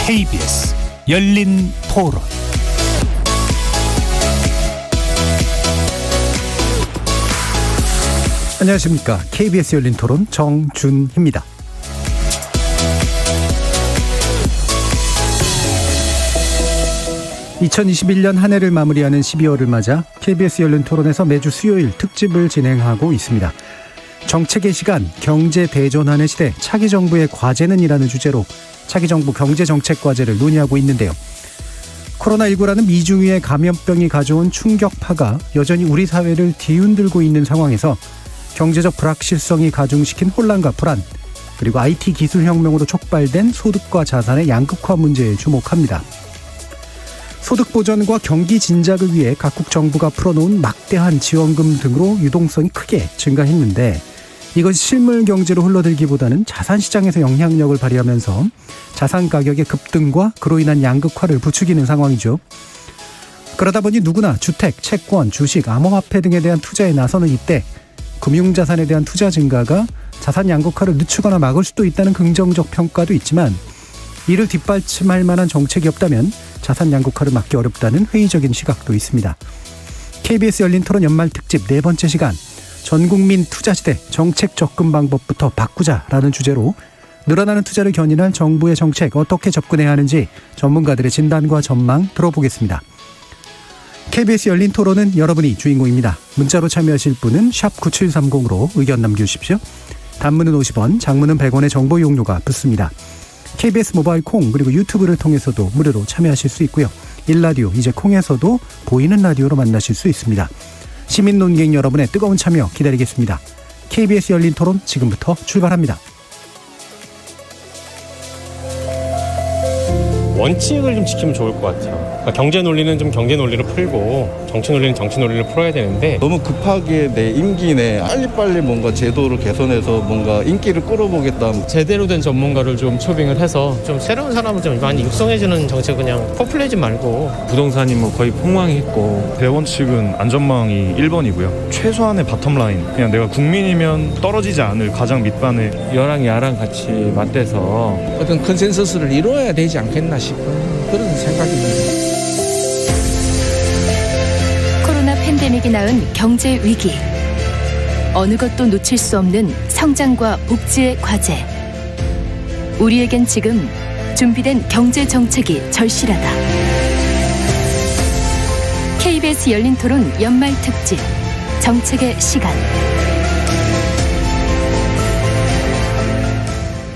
KBS 열린 토론. 안녕하십니까. KBS 열린 토론 정준희입니다. (2021년) 한 해를 마무리하는 12월을 맞아 KBS 열린 토론에서 매주 수요일 특집을 진행하고 있습니다. 정책의 시간, 경제 대전환의 시대, 차기 정부의 과제는 이라는 주제로 차기 정부 경제정책 과제를 논의하고 있는데요. 코로나19라는 미중유의 감염병이 가져온 충격파가 여전히 우리 사회를 뒤흔들고 있는 상황에서 경제적 불확실성이 가중시킨 혼란과 불안, 그리고 IT 기술혁명으로 촉발된 소득과 자산의 양극화 문제에 주목합니다. 소득 보전과 경기 진작을 위해 각국 정부가 풀어놓은 막대한 지원금 등으로 유동성이 크게 증가했는데, 이것이 실물 경제로 흘러들기보다는 자산시장에서 영향력을 발휘하면서 자산 가격의 급등과 그로 인한 양극화를 부추기는 상황이죠. 그러다 보니 누구나 주택, 채권, 주식, 암호화폐 등에 대한 투자에 나서는 이때 금융자산에 대한 투자 증가가 자산 양극화를 늦추거나 막을 수도 있다는 긍정적 평가도 있지만, 이를 뒷받침할 만한 정책이 없다면 자산 양극화를 막기 어렵다는 회의적인 시각도 있습니다. KBS 열린 토론 연말 특집 네 번째 시간, 전국민 투자시대 정책 접근 방법부터 바꾸자라는 주제로 늘어나는 투자를 견인할 정부의 정책 어떻게 접근해야 하는지 전문가들의 진단과 전망 들어보겠습니다. KBS 열린 토론은 여러분이 주인공입니다. 문자로 참여하실 분은 샵 9730으로 의견 남겨주십시오. 단문은 50원, 장문은 100원의 정보 이용료가 붙습니다. KBS 모바일 콩 그리고 유튜브를 통해서도 무료로 참여하실 수 있고요. 일라디오, 이제 콩에서도 보이는 라디오로 만나실 수 있습니다. 시민 논객 여러분의 뜨거운 참여 기다리겠습니다. KBS 열린 토론 지금부터 출발합니다. 원칙을 좀 지키면 좋을 것 같아요. 그러니까 경제 논리는 좀 경제 논리로 풀고 정치 논리는 정치 논리로 풀어야 되는데, 너무 급하게 내 임기 내에 빨리빨리 뭔가 제도를 개선해서 뭔가 인기를 끌어보겠다. 제대로 된 전문가를 좀 초빙을 해서 좀 새로운 사람을 좀 많이 육성해주는 정책, 그냥 포퓰리즘 말고. 부동산이 뭐 거의 폭망했고, 대원칙은 안전망이 1번이고요. 최소한의 바텀라인, 그냥 내가 국민이면 떨어지지 않을 가장 밑반에 여랑 야랑 같이 맞대서 어떤 컨센서스를 이루어야 되지 않겠나 싶은 그런 생각입니다. 코로나 팬데믹이 낳은 경제 위기, 어느 것도 놓칠 수 없는 성장과 복지의 과제. 우리에겐 지금 준비된 경제 정책이 절실하다. KBS 열린 토론 연말 특집 정책의 시간.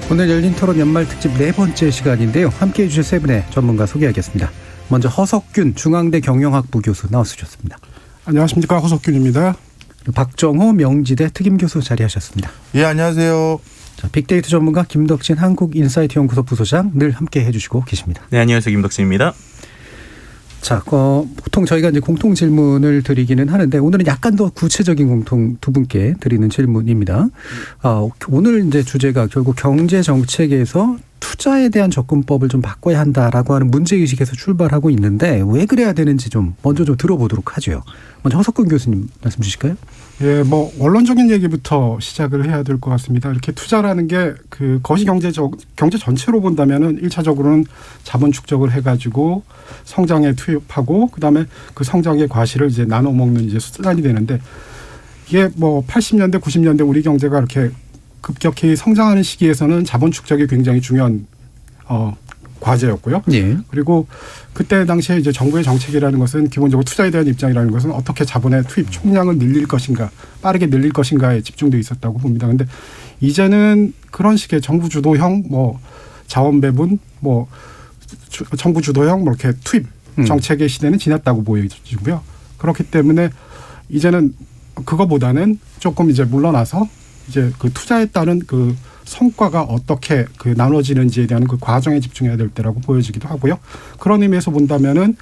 오늘 열린 토론 연말 특집 네 번째 시간인데요. 함께해 주실 세 분의 전문가 소개하겠습니다. 먼저 허석균 중앙대 경영학부 교수 나와주셨습니다. 안녕하십니까, 허석균입니다. 박정호 명지대 특임교수 자리하셨습니다. 예, 안녕하세요. 자, 빅데이터 전문가 김덕진 한국인사이트 연구소 부소장 늘 함께해 주시고 계십니다. 네, 안녕하세요, 김덕진입니다. 자, 보통 저희가 이제 공통 질문을 드리기는 하는데, 오늘은 약간 더 구체적인 두 분께 드리는 질문입니다. 오늘 이제 주제가 결국 경제 정책에서 투자에 대한 접근법을 좀 바꿔야 한다라고 하는 문제의식에서 출발하고 있는데, 왜 그래야 되는지 좀 먼저 좀 들어보도록 하죠. 먼저 허석균 교수님 말씀 주실까요? 예, 원론적인 얘기부터 시작을 해야 될 것 같습니다. 이렇게 투자라는 게 거시 경제 전체로 본다면은 1차적으로는 자본 축적을 해가지고 성장에 투입하고, 그 다음에 그 성장의 과실을 이제 나눠 먹는 이제 수단이 되는데, 이게 80년대, 90년대 우리 경제가 이렇게 급격히 성장하는 시기에서는 자본 축적이 굉장히 중요한 과제였고요. 예. 그리고 그때 당시에 이제 정부의 정책이라는 것은 기본적으로 투자에 대한 입장이라는 것은 어떻게 자본의 투입 총량을 늘릴 것인가, 빠르게 늘릴 것인가에 집중돼 있었다고 봅니다. 그런데 이제는 그런 식의 정부 주도형 자원 배분 정부 주도형 이렇게 투입 정책의 시대는 지났다고 보여지고요. 그렇기 때문에 이제는 그거보다는 조금 이제 물러나서 이제 그 투자에 따른 그 성과가 어떻게 나눠지는지에 대한 그 과정에 집중해야 될 때라고 보여지기도 하고요. 그런 의미에서 본다면은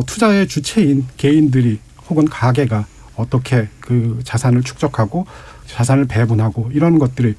투자의 주체인 개인들이 혹은 가계가 어떻게 그 자산을 축적하고 자산을 배분하고 이런 것들이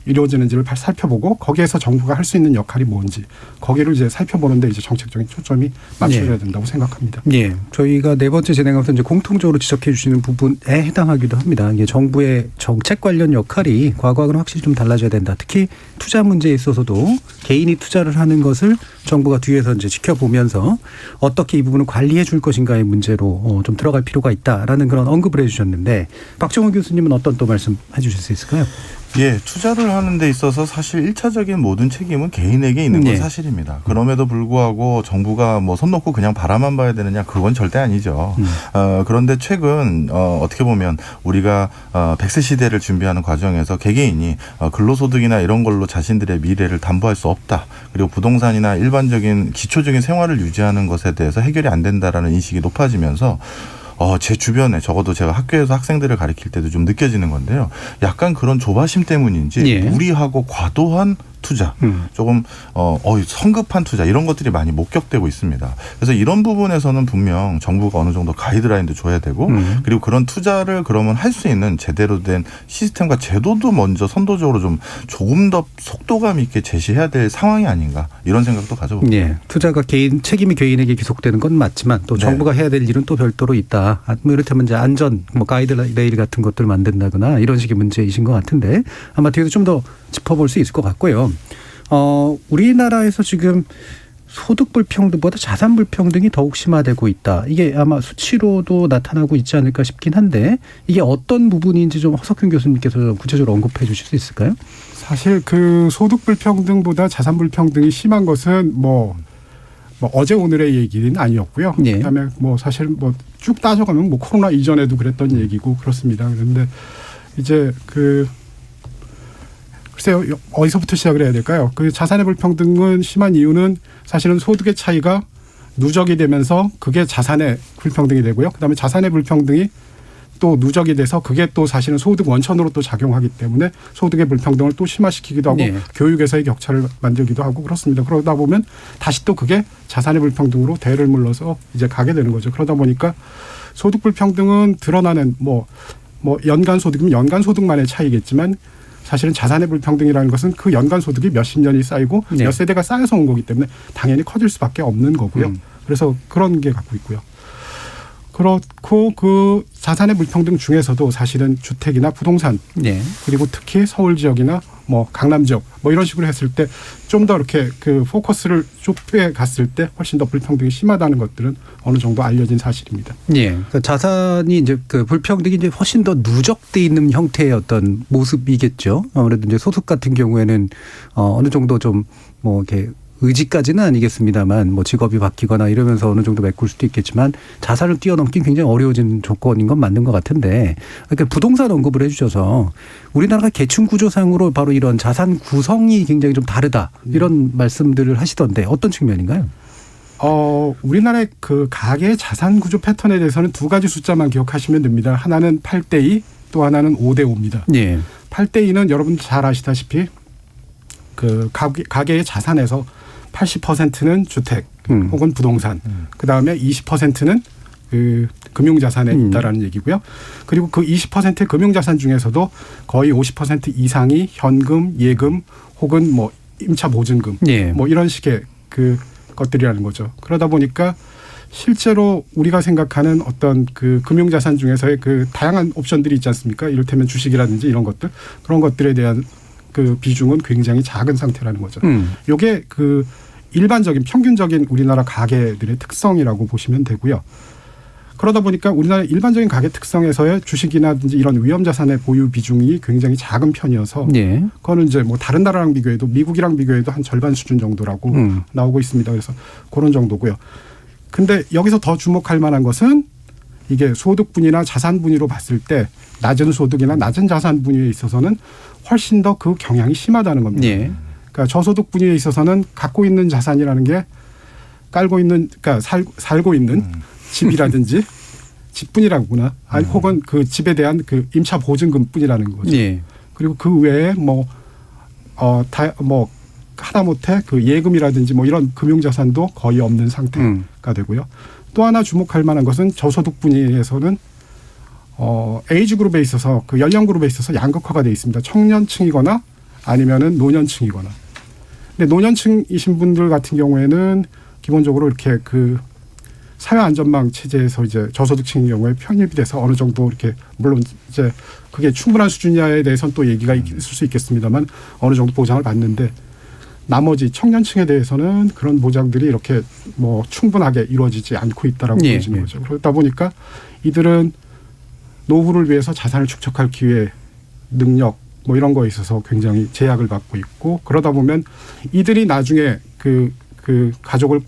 이루어지는지를 살펴보고 거기에서 정부가 할 수 있는 역할이 뭔지 거기를 이제 살펴보는데 이제 정책적인 초점이 맞춰져야 된다고 생각합니다. 예, 저희가 네 번째 진행하면서 이제 공통적으로 지적해 주시는 부분에 해당하기도 합니다. 이게 정부의 정책 관련 역할이 과거하고는 확실히 좀 달라져야 된다. 특히 투자 문제에 있어서도 개인이 투자를 하는 것을 정부가 뒤에서 이제 지켜보면서 어떻게 이 부분을 관리해 줄 것인가의 문제로 좀 들어갈 필요가 있다라는 그런 언급을 해주셨는데 박정훈 교수님은 어떤 또 말씀해 주실 수 있을까요? 예, 투자를 하는 데 있어서 사실 1차적인 모든 책임은 개인에게 있는 건 네. 사실입니다. 그럼에도 불구하고 정부가 뭐 손 놓고 그냥 바라만 봐야 되느냐, 그건 절대 아니죠. 그런데 최근 어떻게 보면 우리가 100세 시대를 준비하는 과정에서 개개인이 근로소득이나 이런 걸로 자신들의 미래를 담보할 수 없다. 그리고 부동산이나 일반적인 기초적인 생활을 유지하는 것에 대해서 해결이 안 된다라는 인식이 높아지면서 제 주변에 적어도 제가 학교에서 학생들을 가르칠 때도 좀 느껴지는 건데요. 약간 그런 조바심 때문인지 예. 무리하고 과도한 투자, 조금 성급한 투자 이런 것들이 많이 목격되고 있습니다. 그래서 이런 부분에서는 분명 정부가 어느 정도 가이드라인도 줘야 되고 그리고 그런 투자를 그러면 할 수 있는 제대로 된 시스템과 제도도 먼저 선도적으로 좀 조금 더 속도감 있게 제시해야 될 상황이 아닌가 이런 생각도 가져봅니다. 예, 투자가 책임이 개인에게 기속되는 건 맞지만 또 정부가 해야 될 일은 또 별도로 있다. 뭐 이렇다면 이제 안전, 가이드레일 같은 것들을 만든다거나 이런 식의 문제이신 것 같은데 아마 뒤에서 좀 더 짚어볼 수 있을 것 같고요. 우리나라에서 지금 소득 불평등보다 자산 불평등이 더욱 심화되고 있다. 이게 아마 수치로도 나타나고 있지 않을까 싶긴 한데 이게 어떤 부분인지 좀 허석균 교수님께서 구체적으로 언급해 주실 수 있을까요? 사실 그 소득 불평등보다 자산 불평등이 심한 것은 뭐 어제 오늘의 얘기는 아니었고요. 예. 그다음에 사실 쭉 따져가면 코로나 이전에도 그랬던 얘기고 그렇습니다. 그런데 이제 글쎄요, 어디서부터 시작을 해야 될까요? 그 자산의 불평등은 심한 이유는 사실은 소득의 차이가 누적이 되면서 그게 자산의 불평등이 되고요. 그다음에 자산의 불평등이 또 누적이 돼서 그게 또 사실은 소득 원천으로 또 작용하기 때문에 소득의 불평등을 또 심화시키기도 하고 네. 교육에서의 격차를 만들기도 하고 그렇습니다. 그러다 보면 다시 또 그게 자산의 불평등으로 대를 물러서 이제 가게 되는 거죠. 그러다 보니까 소득 불평등은 드러나는 연간 소득이면 연간 소득만의 차이겠지만 사실은 자산의 불평등이라는 것은 그 연간 소득이 몇십 년이 쌓이고 네. 몇 세대가 쌓여서 온 거기 때문에 당연히 커질 수밖에 없는 거고요. 그래서 그런 게 갖고 있고요. 그렇고 그 자산의 불평등 중에서도 사실은 주택이나 부동산 네. 그리고 특히 서울 지역이나 강남 지역 이런 식으로 했을 때 좀 더 이렇게 그 포커스를 좁게 갔을 때 훨씬 더 불평등이 심하다는 것들은 어느 정도 알려진 사실입니다. 예. 그러니까 자산이 이제 그 불평등이 이제 훨씬 더 누적돼 있는 형태의 어떤 모습이겠죠. 아무래도 이제 소득 같은 경우에는 어느 정도 좀 이렇게 의지까지는 아니겠습니다만 직업이 바뀌거나 이러면서 어느 정도 메꿀 수도 있겠지만 자산을 뛰어넘긴 굉장히 어려워진 조건인 건 맞는 것 같은데 그러니까 부동산 언급을 해 주셔서 우리나라가 계층 구조상으로 바로 이런 자산 구성이 굉장히 좀 다르다 이런 말씀들을 하시던데 어떤 측면인가요? 우리나라의 그 가계 자산 구조 패턴에 대해서는 두 가지 숫자만 기억하시면 됩니다. 하나는 8대2 또 하나는 5대5입니다. 예. 8대2는 여러분 잘 아시다시피 그 가계의 자산에서 80%는 주택 혹은 부동산, 그 다음에 20%는 그 금융자산에 있다라는 얘기고요. 그리고 그 20%의 금융자산 중에서도 거의 50% 이상이 현금, 예금 혹은 임차 보증금, 예. 이런 식의 그 것들이라는 거죠. 그러다 보니까 실제로 우리가 생각하는 어떤 그 금융자산 중에서의 그 다양한 옵션들이 있지 않습니까? 이를테면 주식이라든지 이런 것들, 그런 것들에 대한 그 비중은 굉장히 작은 상태라는 거죠. 이게 그 일반적인 평균적인 우리나라 가계들의 특성이라고 보시면 되고요. 그러다 보니까 우리나라 일반적인 가계 특성에서의 주식이라든지 이런 위험자산의 보유 비중이 굉장히 작은 편이어서 예. 그거는 이제 다른 나라랑 비교해도 미국이랑 비교해도 한 절반 수준 정도라고 나오고 있습니다. 그래서 그런 정도고요. 근데 여기서 더 주목할 만한 것은 이게 소득분위나 자산분위로 봤을 때 낮은 소득이나 낮은 자산분위에 있어서는 훨씬 더 그 경향이 심하다는 겁니다. 예. 그러니까 저소득 분위에 있어서는 갖고 있는 자산이라는 게 깔고 있는, 그러니까 살고 있는 집이라든지 집뿐이라구나. 아니 혹은 그 집에 대한 그 임차 보증금뿐이라는 거죠. 예. 그리고 그 외에 하다못해 그 예금이라든지 이런 금융자산도 거의 없는 상태가 되고요. 또 하나 주목할 만한 것은 저소득 분위에서는 에이지 그룹에 있어서 그 연령 그룹에 있어서 양극화가 되어 있습니다. 청년층이거나 아니면은 노년층이거나. 근데 노년층이신 분들 같은 경우에는 기본적으로 이렇게 그 사회안전망 체제에서 이제 저소득층의 경우에 편입이 돼서 어느 정도 이렇게 물론 이제 그게 충분한 수준이냐에 대해서는 또 얘기가 있을 수 있겠습니다만 어느 정도 보장을 받는데 나머지 청년층에 대해서는 그런 보장들이 이렇게 뭐 충분하게 이루어지지 않고 있다라고 보여지는 거죠. 그러다 보니까 이들은 노후를 위해서 자산을 축적할 기회, 능력 뭐 이런 거에 있어서 굉장히 제약을 받고 있고 그러다 보면 이들이 나중에 그 가족을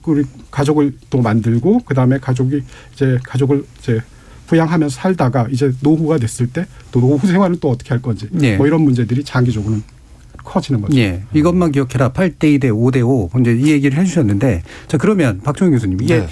또 만들고 그다음에 가족을 이제 부양하면서 살다가 이제 노후가 됐을 때 또 노후 생활을 또 어떻게 할 건지 뭐 이런 문제들이 장기적으로는 커지는 거죠. 예. 이것만 기억해라. 8대2 대 5대5. 이제 이 얘기를 해 주셨는데 자, 그러면 박종윤 교수님 이게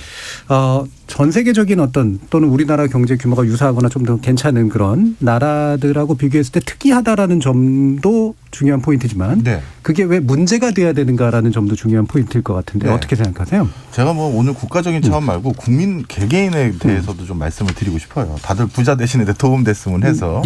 전 세계적인 어떤 또는 우리나라 경제 규모가 유사하거나 좀 더 괜찮은 그런 나라들하고 비교했을 때 특이하다라는 점도 중요한 포인트지만 그게 왜 문제가 돼야 되는가라는 점도 중요한 포인트일 것 같은데 어떻게 생각하세요? 제가 뭐 오늘 국가적인 차원 말고 국민 개개인에 대해서도 좀 말씀을 드리고 싶어요. 다들 부자 되시는데 도움 됐으면 해서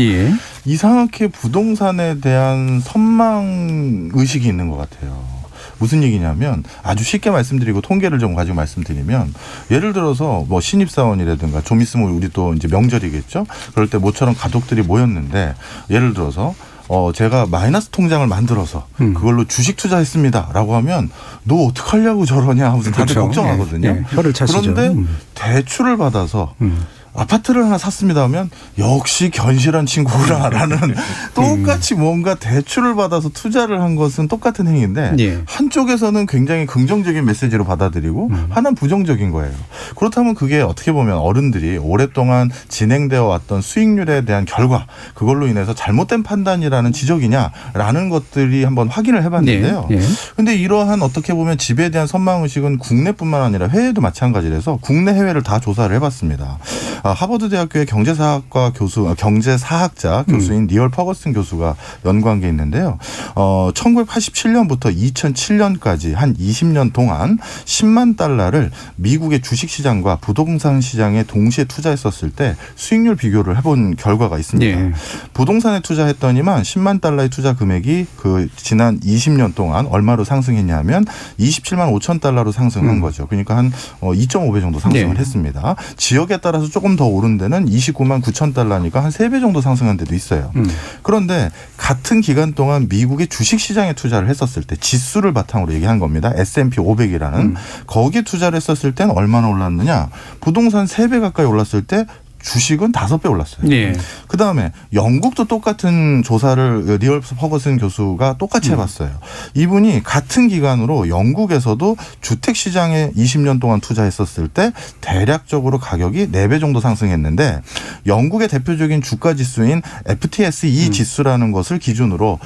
이상하게 부동산에 대한 선망 의식이 있는 것 같아요. 무슨 얘기냐면 아주 쉽게 말씀드리고 통계를 좀 가지고 말씀드리면 예를 들어서 뭐 신입사원이라든가 좀 있으면 우리 또 이제 명절이겠죠. 그럴 때 모처럼 가족들이 모였는데 예를 들어서 제가 마이너스 통장을 만들어서 그걸로 주식 투자했습니다라고 하면 너 어떡하려고 저러냐 하면서 다들 걱정하거든요. 혀를 차시죠. 그런데 대출을 받아서 아파트를 하나 샀습니다 하면 역시 견실한 친구구나라는 똑같이 뭔가 대출을 받아서 투자를 한 것은 똑같은 행위인데 한쪽에서는 굉장히 긍정적인 메시지로 받아들이고 하나는 부정적인 거예요. 그렇다면 그게 어떻게 보면 어른들이 오랫동안 진행되어 왔던 수익률에 대한 결과 그걸로 인해서 잘못된 판단이라는 지적이냐라는 것들이 한번 확인을 해봤는데요. 그런데 이러한 어떻게 보면 집에 대한 선망의식은 국내뿐만 아니라 해외도 마찬가지라서 국내 해외를 다 조사를 해봤습니다. 하버드 대학교의 경제사학과 경제사학자 교수인 니얼 퍼거슨 교수가 연구한 게 있는데요. 1987년부터 2007년까지 한 20년 동안 10만 달러를 미국의 주식시장과 부동산 시장에 동시에 투자했었을 때 수익률 비교를 해본 결과가 있습니다. 부동산에 투자했더니만 10만 달러의 투자 금액이 그 지난 20년 동안 얼마로 상승했냐면 27만 5천 달러로 상승한 거죠. 그러니까 한 2.5배 정도 상승을 했습니다. 지역에 따라서 조금 더 오른 데는 29만 9천 달러니까 한 3배 정도 상승한 데도 있어요. 그런데 같은 기간 동안 미국의 주식시장에 투자를 했었을 때 지수를 바탕으로 얘기한 겁니다. S&P 500이라는. 거기에 투자를 했었을 때는 얼마나 올랐느냐. 부동산 3배 가까이 올랐을 때 주식은 5배 올랐어요. 그다음에 영국도 똑같은 조사를 리얼 퍼거슨 교수가 똑같이 해봤어요. 이분이 같은 기간으로 영국에서도 주택시장에 20년 동안 투자했었을 때 대략적으로 가격이 4배 정도 상승했는데 영국의 대표적인 주가지수인 FTSE 지수라는 것을 기준으로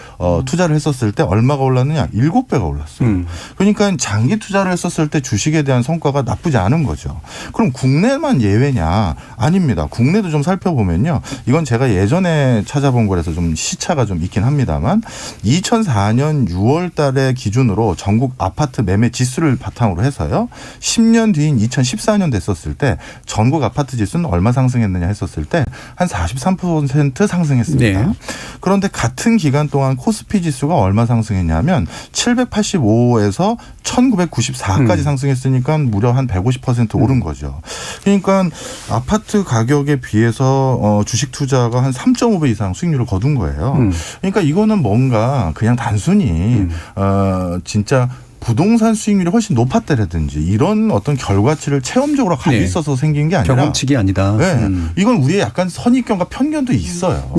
투자를 했었을 때 얼마가 올랐느냐. 7배가 올랐어요. 그러니까 장기 투자를 했었을 때 주식에 대한 성과가 나쁘지 않은 거죠. 그럼 국내만 예외냐? 아닙니다. 국내도 좀 살펴보면요. 이건 제가 예전에 찾아본 거라서 좀 시차가 좀 있긴 합니다만 2004년 6월 달에 기준으로 전국 아파트 매매 지수를 바탕으로 해서요. 10년 뒤인 2014년 됐었을 때 전국 아파트 지수는 얼마 상승했느냐 했었을 때 한 43% 상승했습니다. 그런데 같은 기간 동안 코스피 지수가 얼마 상승했냐면 785에서 1994까지 상승했으니까 무려 한 150% 오른 거죠. 그러니까 아파트 가격에 비해서 주식 투자가 한 3.5배 이상 수익률을 거둔 거예요. 그러니까 이거는 뭔가 그냥 단순히 진짜 부동산 수익률이 훨씬 높았다라든지 이런 어떤 결과치를 체험적으로 가지고 있어서 생긴 게 아니라 경험칙이 아니다. 이건 우리의 약간 선입견과 편견도 있어요.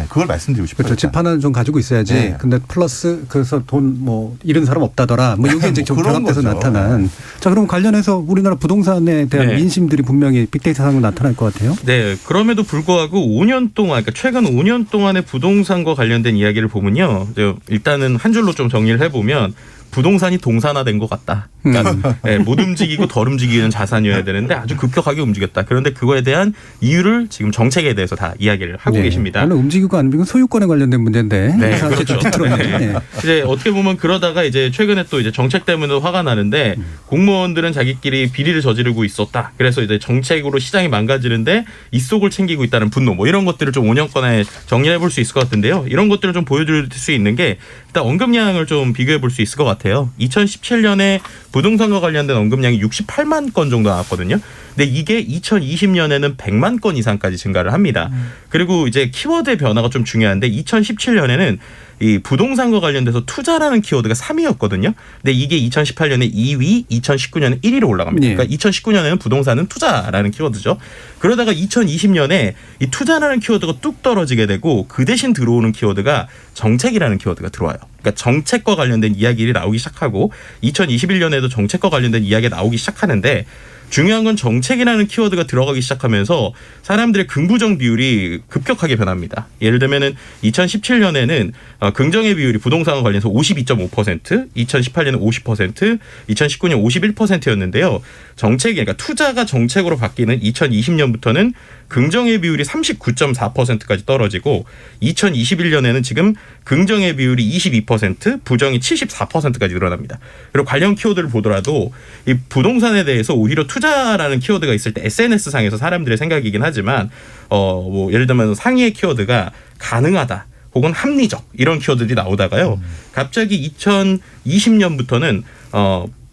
그걸 말씀드리고 싶어요. 그렇죠. 집 하나는 좀 가지고 있어야지. 근데 플러스 그래서 돈 뭐 잃은 사람 없다더라. 뭐 이게 이제 좀 결합돼서 나타난. 자, 그럼 관련해서 우리나라 부동산에 대한 민심들이 분명히 빅데이터상으로 나타날 것 같아요. 네. 그럼에도 불구하고 5년 동안, 그러니까 최근 5년 동안의 부동산과 관련된 이야기를 보면요. 일단은 한 줄로 좀 정리를 해보면 부동산이 동산화된 것 같다. 그러니까 못 움직이고 덜 움직이는 자산이어야 되는데 아주 급격하게 움직였다. 그런데 그거에 대한 이유를 지금 정책에 대해서 다 이야기를 하고 계십니다. 물론 움직이고 안 움직이고 소유권에 관련된 문제인데. 네, 그렇죠. 네. 이제 어떻게 보면 그러다가 이제 최근에 또 이제 정책 때문에 화가 나는데 공무원들은 자기끼리 비리를 저지르고 있었다. 그래서 이제 정책으로 시장이 망가지는데 이 속을 챙기고 있다는 분노, 뭐 이런 것들을 좀 5년권에 정리해 볼 수 있을 것 같은데요. 이런 것들을 좀 보여줄 수 있는 게 일단 언급량을 좀 비교해 볼 수 있을 것 같아요. 2017년에 부동산과 관련된 언급량이 68만 건 정도 나왔거든요. 근데 이게 2020년에는 100만 건 이상까지 증가를 합니다. 그리고 이제 키워드의 변화가 좀 중요한데 2017년에는 이 부동산과 관련돼서 투자라는 키워드가 3위였거든요. 근데 이게 2018년에 2위, 2019년에 1위로 올라갑니다. 그러니까 2019년에는 부동산은 투자라는 키워드죠. 그러다가 2020년에 이 투자라는 키워드가 뚝 떨어지게 되고 그 대신 들어오는 키워드가 정책이라는 키워드가 들어와요. 그러니까 정책과 관련된 이야기를 나오기 시작하고 2021년에도 정책과 관련된 이야기가 나오기 시작하는데 중요한 건 정책이라는 키워드가 들어가기 시작하면서 사람들의 긍부정 비율이 급격하게 변합니다. 예를 들면은 2017년에는 긍정의 비율이 부동산과 관련해서 52.5%, 2018년에 50%, 2019년 51%였는데요. 정책이 그러니까 투자가 정책으로 바뀌는 2020년부터는 긍정의 비율이 39.4%까지 떨어지고 2021년에는 지금 긍정의 비율이 22%, 부정이 74%까지 늘어납니다. 그리고 관련 키워드를 보더라도 이 부동산에 대해서 오히려 투자라는 키워드가 있을 때 SNS 상에서 사람들의 생각이긴 하지만 뭐 예를 들면 상위의 키워드가 가능하다 혹은 합리적 이런 키워드들이 나오다가요. 갑자기 2020년부터는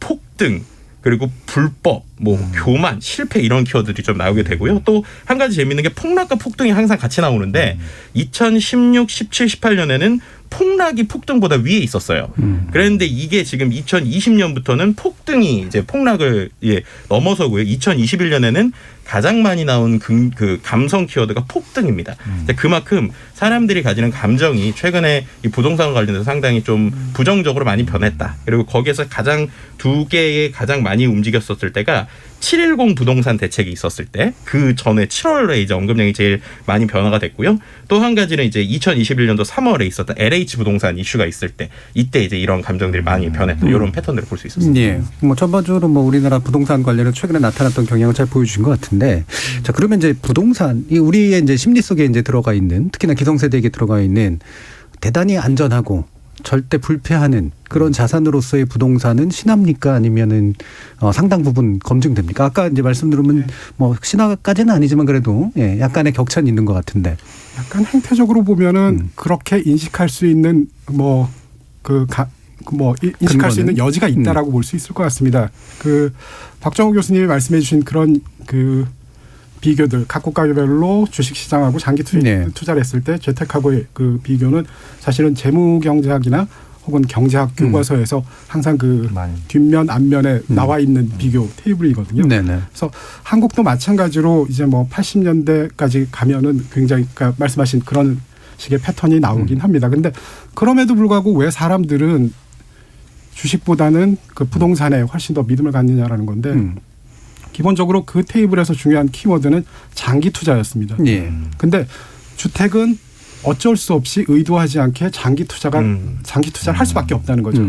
폭등 그리고 불법, 뭐 교만, 실패 이런 키워드들이 좀 나오게 되고요. 또 한 가지 재밌는 게 폭락과 폭등이 항상 같이 나오는데 2016, 17, 18년에는 폭락이 폭등보다 위에 있었어요. 그런데 이게 지금 2020년부터는 폭등이 이제 폭락을 넘어서고요. 2021년에는 가장 많이 나온 그 감성 키워드가 폭등입니다. 그만큼 사람들이 가지는 감정이 최근에 이 부동산과 관련해서 상당히 좀 부정적으로 많이 변했다. 그리고 거기에서 가장 두 개의 가장 많이 움직였었을 때가 710 부동산 대책이 있었을 때 그 전에 7월에 이제 언급량이 제일 많이 변화가 됐고요. 또 한 가지는 이제 2021년도 3월에 있었던 LH 부동산 이슈가 있을 때 이때 이제 이런 감정들이 많이 변했던 이런 패턴들을 볼 수 있었습니다. 예. 뭐 전반적으로 뭐 우리나라 부동산 관련해 최근에 나타났던 경향을 잘 보여주신 것 같은데 자 그러면 이제 부동산이 우리의 이제 심리 속에 이제 들어가 있는 특히나 기성세대에게 들어가 있는 대단히 안전하고 절대 불패하는 그런 자산으로서의 부동산은 신합니까 아니면은 상당 부분 검증됩니까? 아까 이제 말씀 들으면 뭐 신화까지는 아니지만 그래도 예, 약간의 격차는 있는 것 같은데. 약간 행태적으로 보면은 그렇게 인식할 수 있는 인식할 수 있는 여지가 있다라고 볼 수 있을 것 같습니다. 그 박정호 교수님이 말씀해주신 그런 그 비교들 각 국가별로 주식시장하고 장기 투자를 했을 때 재테크하고의 그 비교는 사실은 재무경제학이나 혹은 경제학 교과서에서 항상 그 뒷면 앞면에 나와 있는 비교 테이블이거든요. 그래서 한국도 마찬가지로 이제 뭐 80년대까지 가면은 굉장히 그러니까 말씀하신 그런 식의 패턴이 나오긴 합니다. 근데 그럼에도 불구하고 왜 사람들은 주식보다는 그 부동산에 훨씬 더 믿음을 갖느냐라는 건데 기본적으로 그 테이블에서 중요한 키워드는 장기 투자였습니다. 근데 주택은 어쩔 수 없이 의도하지 않게 장기 투자를 할 수밖에 없다는 거죠.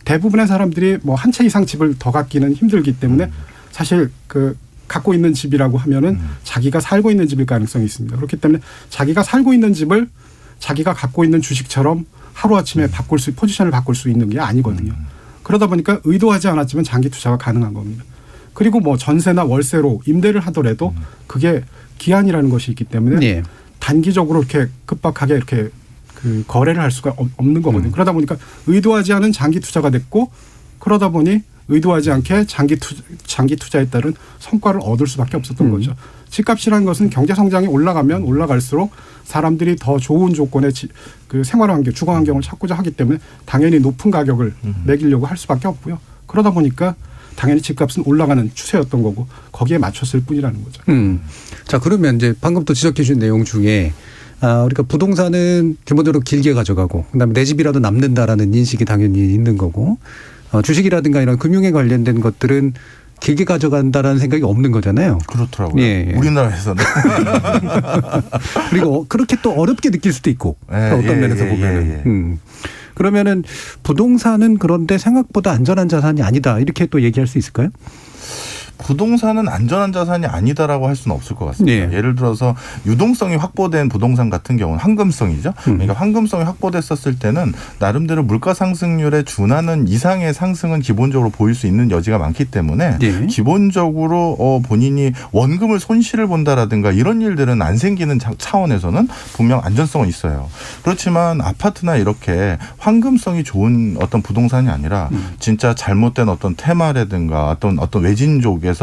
대부분의 사람들이 뭐 한 채 이상 집을 더 갖기는 힘들기 때문에 사실 그 갖고 있는 집이라고 하면은 자기가 살고 있는 집일 가능성이 있습니다. 그렇기 때문에 자기가 살고 있는 집을 자기가 갖고 있는 주식처럼 하루아침에 포지션을 바꿀 수 있는 게 아니거든요. 그러다 보니까 의도하지 않았지만 장기 투자가 가능한 겁니다. 그리고 뭐 전세나 월세로 임대를 하더라도 그게 기한이라는 것이 있기 때문에 단기적으로 이렇게 급박하게 이렇게 그 거래를 할 수가 없는 거거든요. 그러다 보니까 의도하지 않은 장기 투자가 됐고 그러다 보니 의도하지 않게 장기 투자에 따른 성과를 얻을 수밖에 없었던 거죠. 집값이라는 것은 경제 성장이 올라가면 올라갈수록 사람들이 더 좋은 조건의 그 생활 환경, 주거 환경을 찾고자 하기 때문에 당연히 높은 가격을 매기려고 할 수밖에 없고요. 그러다 보니까 당연히 집값은 올라가는 추세였던 거고 거기에 맞췄을 뿐이라는 거죠. 자 그러면 이제 방금 또 지적해 주신 내용 중에 우리가 부동산은 기본적으로 길게 가져가고 그다음에 내 집이라도 남는다라는 인식이 당연히 있는 거고 주식이라든가 이런 금융에 관련된 것들은 길게 가져간다라는 생각이 없는 거잖아요. 그렇더라고요. 우리나라에서는. 그리고 그렇게 또 어렵게 느낄 수도 있고 어떤 면에서 보면은. 그러면은 부동산은 그런데 생각보다 안전한 자산이 아니다. 이렇게 또 얘기할 수 있을까요? 부동산은 안전한 자산이 아니다라고 할 수는 없을 것 같습니다. 네. 예를 들어서 유동성이 확보된 부동산 같은 경우는 황금성이죠. 그러니까 황금성이 확보됐었을 때는 나름대로 물가 상승률에 준하는 이상의 상승은 기본적으로 보일 수 있는 여지가 많기 때문에 네. 기본적으로 본인이 원금을 손실을 본다라든가 이런 일들은 안 생기는 차원에서는 분명 안전성은 있어요. 그렇지만 아파트나 이렇게 황금성이 좋은 어떤 부동산이 아니라 진짜 잘못된 어떤 테마라든가 어떤 외진족에서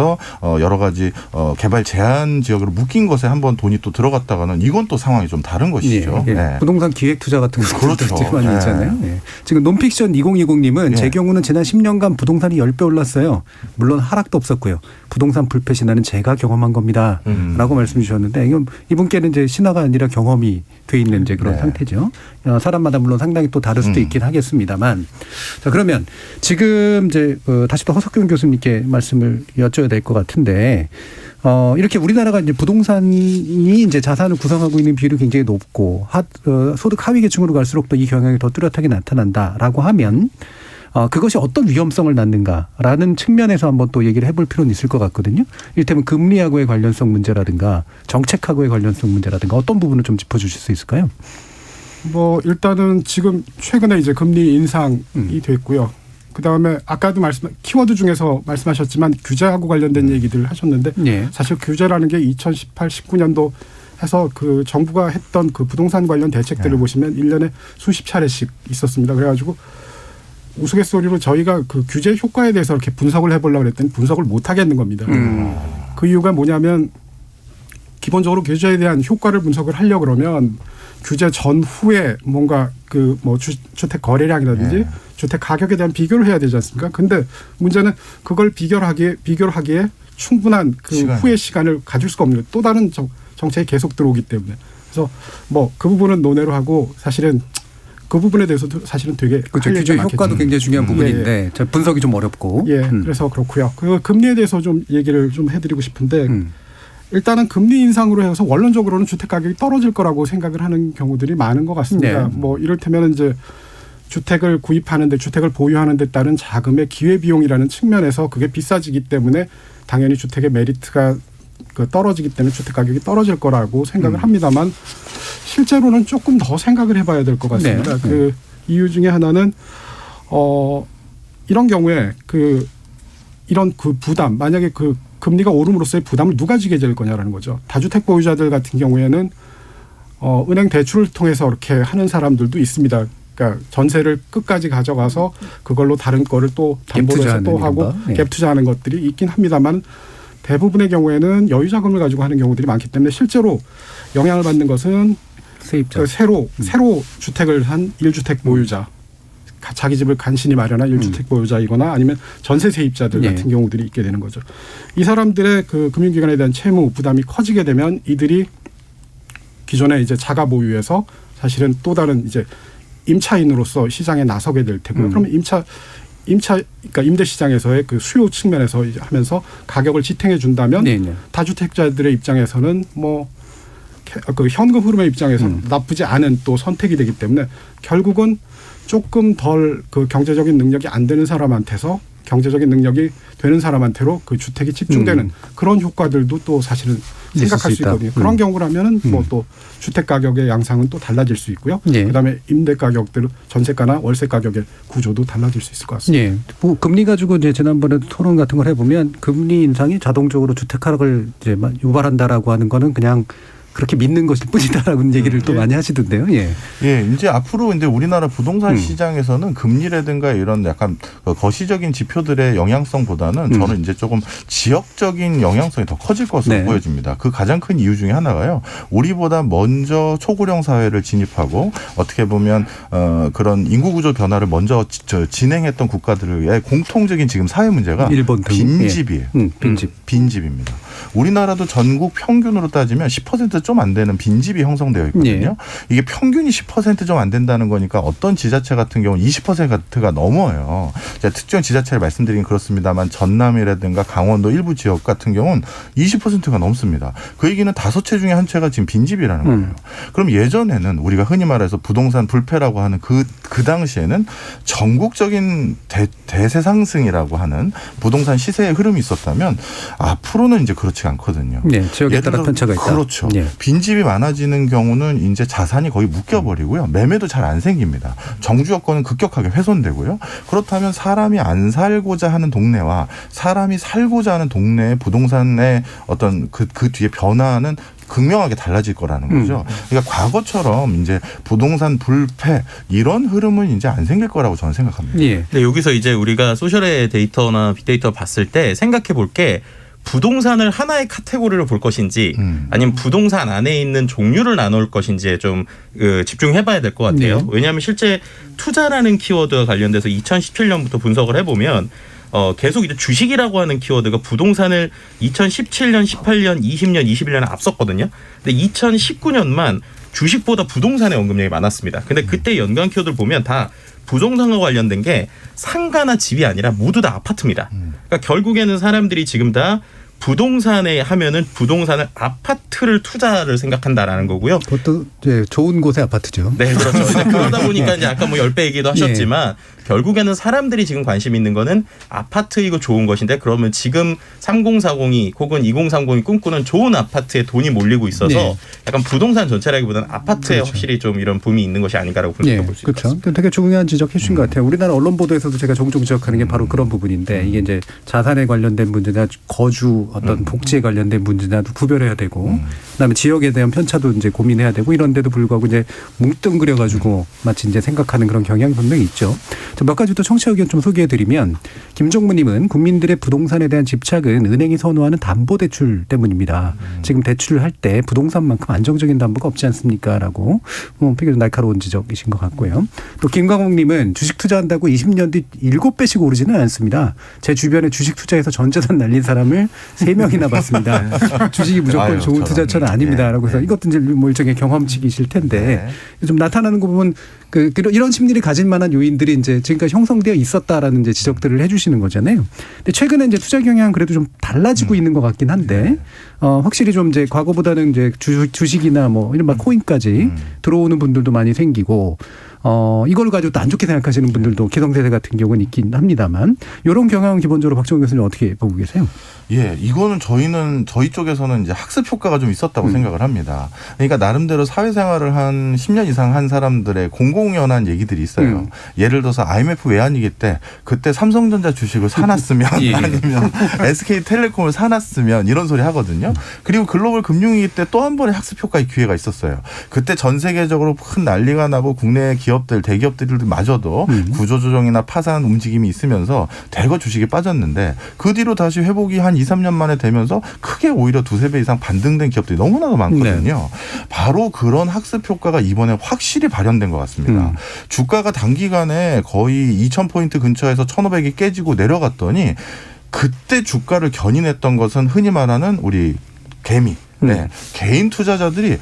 여러 가지 개발 제한 지역으로 묶인 것에 한번 돈이 또 들어갔다가는 이건 또 상황이 좀 다른 것이죠. 예, 예. 네. 부동산 기획 투자 같은 것도 그렇죠. 많이 네. 있잖아요. 예. 지금 논픽션 2020님은 예. 제 경우는 지난 10년간 부동산이 10배 올랐어요. 물론 하락도 없었고요. 부동산 불패 신화는 제가 경험한 겁니다. 라고 말씀 주셨는데 이분께는 이제 신화가 아니라 경험이 돼 있는 이제 그런 네. 상태죠. 사람마다 물론 상당히 또 다를 수도 있긴 하겠습니다만. 자, 그러면 지금 이제 다시 또 허석균 교수님께 말씀을 여쭤야 될 것 같은데 이렇게 우리나라가 이제 부동산이 이제 자산을 구성하고 있는 비율이 굉장히 높고 소득 하위 계층으로 갈수록 또 이 경향이 더 뚜렷하게 나타난다라고 하면 그것이 어떤 위험성을 낳는가라는 측면에서 한번 또 얘기를 해볼 필요는 있을 것 같거든요. 이를테면 금리하고의 관련성 문제라든가 정책하고의 관련성 문제라든가 어떤 부분을 좀 짚어주실 수 있을까요? 뭐 일단은 지금 최근에 이제 금리 인상이 됐고요. 그다음에 아까도 키워드 중에서 말씀하셨지만 규제하고 관련된 얘기들 하셨는데 예. 사실 규제라는 게 2018, 19년도 해서 그 정부가 했던 그 부동산 관련 대책들을 보시면 1년에 수십 차례씩 있었습니다. 그래가지고 우스갯소리로 저희가 그 규제 효과에 대해서 이렇게 분석을 해보려고 그랬더니 분석을 못 하겠는 겁니다. 그 이유가 뭐냐면 기본적으로 규제에 대한 효과를 분석을 하려고 그러면 규제 전후에 뭔가 그 뭐 주택 거래량이라든지 주택 가격에 대한 비교를 해야 되지 않습니까? 근데 문제는 그걸 비교를 하기에 충분한 그 후의 시간을 가질 수가 없는 또 다른 정책이 계속 들어오기 때문에 그래서 뭐 그 부분은 논외로 하고 사실은 그 부분에 대해서도 사실은 되게 그렇죠. 규제 효과도 굉장히 중요한 부분인데 예. 분석이 좀 어렵고. 그래서 그렇고요. 그 금리에 대해서 좀 얘기를 좀 해드리고 싶은데 일단은 금리 인상으로 해서 원론적으로는 주택 가격이 떨어질 거라고 생각을 하는 경우들이 많은 것 같습니다. 네. 뭐 이를테면 이제 주택을 구입하는데 주택을 보유하는 데 따른 자금의 기회비용이라는 측면에서 그게 비싸지기 때문에 당연히 주택의 메리트가 떨어지기 때문에 주택 가격이 떨어질 거라고 생각을 합니다만 실제로는 조금 더 생각을 해봐야 될 것 같습니다. 네. 그 이유 중에 하나는 이런 경우에 이런 그 부담 만약에 그 금리가 오름으로써의 부담을 누가 지게 될 거냐라는 거죠. 다주택 보유자들 같은 경우에는 은행 대출을 통해서 이렇게 하는 사람들도 있습니다. 그러니까 전세를 끝까지 가져가서 그걸로 다른 거를 또 담보로 해서 또 하고 갭 투자하는 것들이 있긴 합니다만 대부분의 경우에는 여유 자금을 가지고 하는 경우들이 많기 때문에 실제로 영향을 받는 것은 세입자. 새로 주택을 한 1주택 보유자. 자기 집을 간신히 마련한 1주택 보유자이거나 아니면 전세 세입자들 같은 경우들이 있게 되는 거죠. 이 사람들의 그 금융기관에 대한 채무 부담이 커지게 되면 이들이 기존에 이제 자가 보유에서 사실은 또 다른 이제 임차인으로서 시장에 나서게 될 테고요. 그러면 그러니까 임대 시장에서의 그 수요 측면에서 이제 하면서 가격을 지탱해 준다면 다주택자들의 입장에서는 뭐 그 현금 흐름의 입장에서는 나쁘지 않은 또 선택이 되기 때문에 결국은 조금 덜 그 경제적인 능력이 안 되는 사람한테서 경제적인 능력이 되는 사람한테로 그 주택이 집중되는 그런 효과들도 또 사실은 생각할 수 있거든요. 그런 경우라면은 뭐 또 주택 가격의 양상은 또 달라질 수 있고요. 그다음에 임대 가격들, 전세가나 월세 가격의 구조도 달라질 수 있을 것 같습니다. 뭐 금리 가지고 이제 지난번에 토론 같은 걸 해보면 금리 인상이 자동적으로 주택 하락을 이제 유발한다라고 하는 거는 그냥 그렇게 믿는 것일 뿐이다라는 얘기를 또 많이 하시던데요. 이제 앞으로 이제 우리나라 부동산 시장에서는 금리라든가 이런 약간 거시적인 지표들의 영향성보다는 저는 이제 조금 지역적인 영향성이 더 커질 것으로 보여집니다. 그 가장 큰 이유 중에 하나가요. 우리보다 먼저 초고령 사회를 진입하고 어떻게 보면 그런 인구 구조 변화를 먼저 진행했던 국가들의 공통적인 지금 사회 문제가 일본 등. 빈집이에요. 빈집. 빈집입니다. 우리나라도 전국 평균으로 따지면 10% 좀 안 되는 빈집이 형성되어 있거든요. 예. 이게 평균이 10% 좀 안 된다는 거니까 어떤 지자체 같은 경우는 20%가 넘어요. 제가 특정 지자체를 말씀드리긴 그렇습니다만 전남이라든가 강원도 일부 지역 같은 경우는 20%가 넘습니다. 그 얘기는 5채 중에 한 채가 지금 빈집이라는 거예요. 그럼 예전에는 우리가 흔히 말해서 부동산 불패라고 하는 그 당시에는 전국적인 대세 상승이라고 하는 부동산 시세의 흐름이 있었다면 앞으로는 이제 그렇지 않거든요. 네, 지역에 따라 편차가 있다. 그렇죠. 네. 빈집이 많아지는 경우는 이제 자산이 거의 묶여버리고요. 매매도 잘 안 생깁니다. 정주 여건은 급격하게 훼손되고요. 그렇다면 사람이 안 살고자 하는 동네와 사람이 살고자 하는 동네의 부동산의 어떤 그 뒤에 변화는 극명하게 달라질 거라는 거죠. 그러니까 과거처럼 이제 부동산 불패 이런 흐름은 이제 안 생길 거라고 저는 생각합니다. 예. 근데 여기서 이제 우리가 소셜의 데이터나 빅데이터 봤을 때 생각해 볼 게 부동산을 하나의 카테고리로 볼 것인지 아니면 부동산 안에 있는 종류를 나눌 것인지에 좀 집중해봐야 될 것 같아요. 네. 왜냐하면 실제 투자라는 키워드와 관련돼서 2017년부터 분석을 해보면 계속 이제 주식이라고 하는 키워드가 부동산을 2017년, 18년, 20년, 21년에 앞섰거든요. 근데 2019년만 주식보다 부동산의 언급량이 많았습니다. 근데 그때 연간 키워드를 보면 다 부동산과 관련된 게 상가나 집이 아니라 모두 다 아파트입니다. 그러니까 결국에는 사람들이 지금 다 부동산에 하면은 부동산을 아파트를 투자를 생각한다라는 거고요. 그것도 이제 좋은 곳의 아파트죠. 네, 그렇죠. 근데 그러다 보니까 이제 아까 뭐 10배 얘기도 하셨지만 결국에는 사람들이 지금 관심 있는 거는 아파트이고 좋은 것인데 그러면 지금 3040이 혹은 2030이 꿈꾸는 좋은 아파트에 돈이 몰리고 있어서 네. 약간 부동산 전체라기보다는 아파트에 그렇죠. 확실히 좀 이런 붐이 있는 것이 아닌가라고 분석해 볼 수 있습니다. 그렇죠. 되게 중요한 지적해 주신 것 같아요. 우리나라 언론 보도에서도 제가 종종 지적하는 게 바로 그런 부분인데 이게 이제 자산에 관련된 문제나 거주 어떤 복지에 관련된 문제나도 구별해야 되고 그다음에 지역에 대한 편차도 이제 고민해야 되고 이런데도 불구하고 이제 뭉뚱그려 가지고 마치 이제 생각하는 그런 경향이 분명히 있죠. 몇 가지 또 청취자 의견 좀 소개해드리면 김종무님은 국민들의 부동산에 대한 집착은 은행이 선호하는 담보대출 때문입니다. 지금 대출을 할 때 부동산만큼 안정적인 담보가 없지 않습니까?라고 되게 날카로운 지적이신 것 같고요. 또 김광옥님은 주식 투자한다고 20년 뒤 7배씩 오르지는 않습니다. 제 주변에 주식 투자해서 전재산 날린 사람을 3명이나 봤습니다. 주식이 무조건 좋은 투자처는 아닙니다라고 해서 이것도 이제 뭐 일종의 경험치기실 텐데 좀 나타나는 거 보면 이런 심리를 가질 만한 요인들이 이제 지금까지 형성되어 있었다라는 이제 지적들을 해주시는 거잖아요. 근데 최근에 이제 투자 경향 그래도 좀 달라지고 있는 것 같긴 한데 확실히 좀 이제 과거보다는 이제 주식이나 뭐 이런 코인까지 들어오는 분들도 많이 생기고. 이걸 가지고 또 안 좋게 생각하시는 분들도 기성세대 같은 경우는 있긴 합니다만 이런 경향은 기본적으로 박정훈 교수님 어떻게 보고 계세요? 예, 이거는 저희 쪽에서는 이제 학습 효과가 좀 있었다고 생각을 합니다. 그러니까 나름대로 사회생활을 한 10년 이상 한 사람들의 공공연한 얘기들이 있어요. 예를 들어서 IMF 외환위기 때 그때 삼성전자 주식을 사놨으면 아니면 SK텔레콤을 사놨으면 이런 소리 하거든요. 그리고 글로벌 금융위기 때 또 한 번의 학습 효과의 기회가 있었어요. 그때 전 세계적으로 큰 난리가 나고 국내 기업들, 대기업들마저도 구조조정이나 파산 움직임이 있으면서 대거 주식이 빠졌는데 그 뒤로 다시 회복이 한 2, 3년 만에 되면서 크게 오히려 2-3배 이상 반등된 기업들이 너무나도 많거든요. 바로 그런 학습 효과가 이번에 확실히 발현된 것 같습니다. 주가가 단기간에 거의 2,000포인트 근처에서 1,500이 깨지고 내려갔더니 그때 주가를 견인했던 것은 흔히 말하는 우리 개미, 개인 투자자들이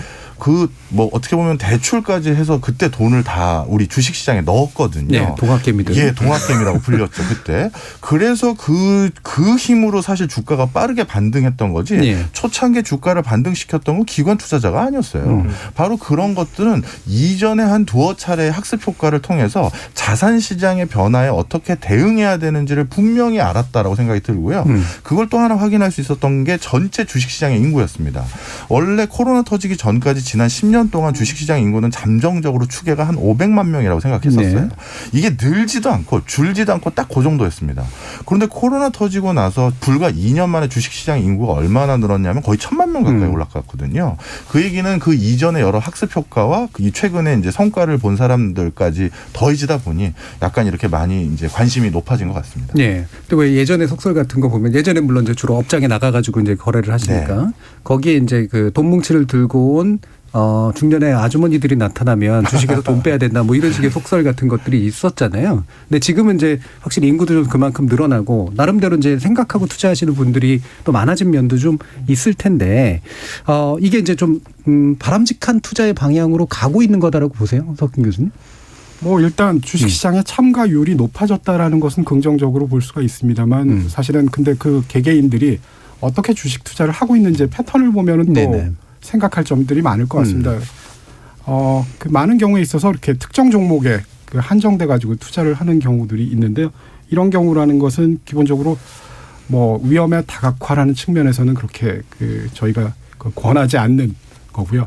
어떻게 보면 대출까지 해서 그때 돈을 다 우리 주식시장에 넣었거든요. 네, 동학개미들. 예, 동학개미라고 불렸죠, 그때. 그래서 그 힘으로 사실 주가가 빠르게 반등했던 거지 초창기 주가를 반등시켰던 건 기관 투자자가 아니었어요. 바로 그런 것들은 이전에 한 2차례의 학습 효과를 통해서 자산시장의 변화에 어떻게 대응해야 되는지를 분명히 알았다라고 생각이 들고요. 그걸 또 하나 확인할 수 있었던 게 전체 주식시장의 인구였습니다. 원래 코로나 터지기 전까지 지난 10년 동안 주식시장 인구는 잠정적으로 추계가 한 500만 명이라고 생각했었어요. 이게 늘지도 않고 줄지도 않고 딱 그 정도였습니다. 그런데 코로나 터지고 나서 불과 2년 만에 주식시장 인구가 얼마나 늘었냐면 거의 1,000만 명 가까이 올라갔거든요. 그 얘기는 그 이전에 여러 학습 효과와 이 최근에 이제 성과를 본 사람들까지 더해지다 보니 약간 이렇게 많이 이제 관심이 높아진 것 같습니다. 네. 또 왜 예전에 속설 같은 거 보면 예전에 물론 이제 주로 업장에 나가가지고 이제 거래를 하시니까 거기에 이제 그 돈 뭉치를 들고 온 중년의 아주머니들이 나타나면 주식에서 돈 빼야 된다 뭐 이런 식의 속설 같은 것들이 있었잖아요. 근데 지금은 이제 확실히 인구도 좀 그만큼 늘어나고 나름대로 이제 생각하고 투자하시는 분들이 또 많아진 면도 좀 있을 텐데 이게 이제 좀 바람직한 투자의 방향으로 가고 있는 거다라고 보세요, 석균 교수님? 뭐 일단 주식시장의 참가율이 높아졌다라는 것은 긍정적으로 볼 수가 있습니다만 사실은 근데 그 개개인들이 어떻게 주식 투자를 하고 있는지 패턴을 보면은 또 네네. 생각할 점들이 많을 것 같습니다. 그 많은 경우에 있어서 이렇게 특정 종목에 그 한정돼 가지고 투자를 하는 경우들이 있는데요. 이런 경우라는 것은 기본적으로 뭐 위험의 다각화라는 측면에서는 그렇게 그 저희가 권하지 않는 거고요.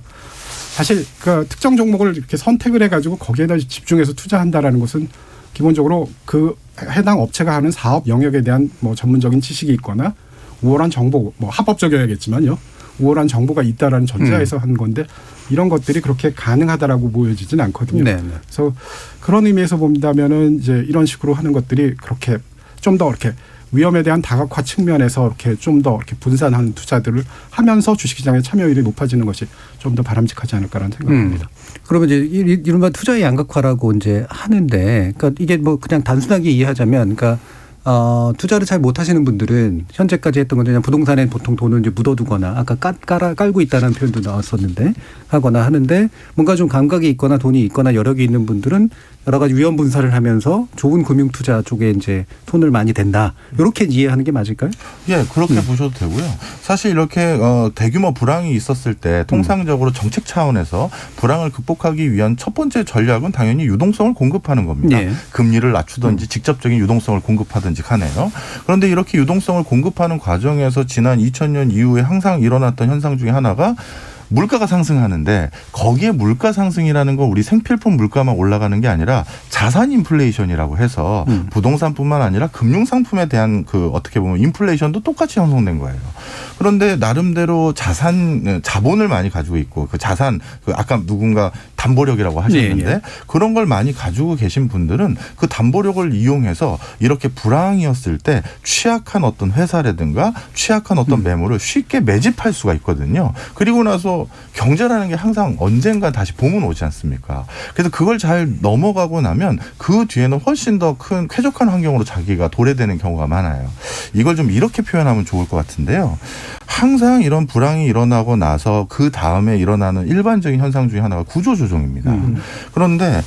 사실 그 특정 종목을 이렇게 선택을 해가지고 거기에다 집중해서 투자한다라는 것은 기본적으로 그 해당 업체가 하는 사업 영역에 대한 뭐 전문적인 지식이 있거나 우월한 정보, 뭐 합법적이어야겠지만요. 우월한 정보가 있다라는 전제하에서 하는 건데 이런 것들이 그렇게 가능하다라고 보여지진 않거든요. 네네. 그래서 그런 의미에서 본다면은 이제 이런 식으로 하는 것들이 그렇게 좀 더 이렇게 위험에 대한 다각화 측면에서 이렇게 좀 더 이렇게 분산하는 투자들을 하면서 주식시장의 참여율이 높아지는 것이 좀 더 바람직하지 않을까라는 생각입니다. 그러면 이제 이른바 투자의 양극화라고 이제 하는데, 그러니까 이게 뭐 그냥 단순하게 이해하자면, 그러니까 투자를 잘 못하시는 분들은 현재까지 했던 건 그냥 부동산에 보통 돈을 이제 묻어두거나 아까 깔고 있다는 표현도 나왔었는데 하거나 하는데 뭔가 좀 감각이 있거나 돈이 있거나 여력이 있는 분들은 여러 가지 위험 분산을 하면서 좋은 금융 투자 쪽에 이제 손을 많이 댄다. 이렇게 이해하는 게 맞을까요? 예, 그렇게 보셔도 되고요. 사실 이렇게 대규모 불황이 있었을 때 통상적으로 정책 차원에서 불황을 극복하기 위한 첫 번째 전략은 당연히 유동성을 공급하는 겁니다. 예. 금리를 낮추든지 직접적인 유동성을 공급하든지 하네요. 그런데 이렇게 유동성을 공급하는 과정에서 지난 2000년 이후에 항상 일어났던 현상 중에 하나가 물가가 상승하는데 거기에 물가 상승이라는 건 우리 생필품 물가만 올라가는 게 아니라 자산 인플레이션이라고 해서 부동산뿐만 아니라 금융상품에 대한 그 어떻게 보면 인플레이션도 똑같이 형성된 거예요. 그런데 나름대로 자본을 많이 가지고 있고 그 자산 그 아까 누군가 담보력이라고 하셨는데 네, 네. 그런 걸 많이 가지고 계신 분들은 그 담보력을 이용해서 이렇게 불황이었을 때 취약한 어떤 회사라든가 취약한 어떤 매물을 쉽게 매집할 수가 있거든요. 그리고 나서 경제라는 게 항상 언젠가 다시 봄은 오지 않습니까? 그래서 그걸 잘 넘어가고 나면 그 뒤에는 훨씬 더 큰 쾌적한 환경으로 자기가 도래되는 경우가 많아요. 이걸 좀 이렇게 표현하면 좋을 것 같은데요. 항상 이런 불황이 일어나고 나서 그 다음에 일어나는 일반적인 현상 중에 하나가 구조조정입니다. 그런데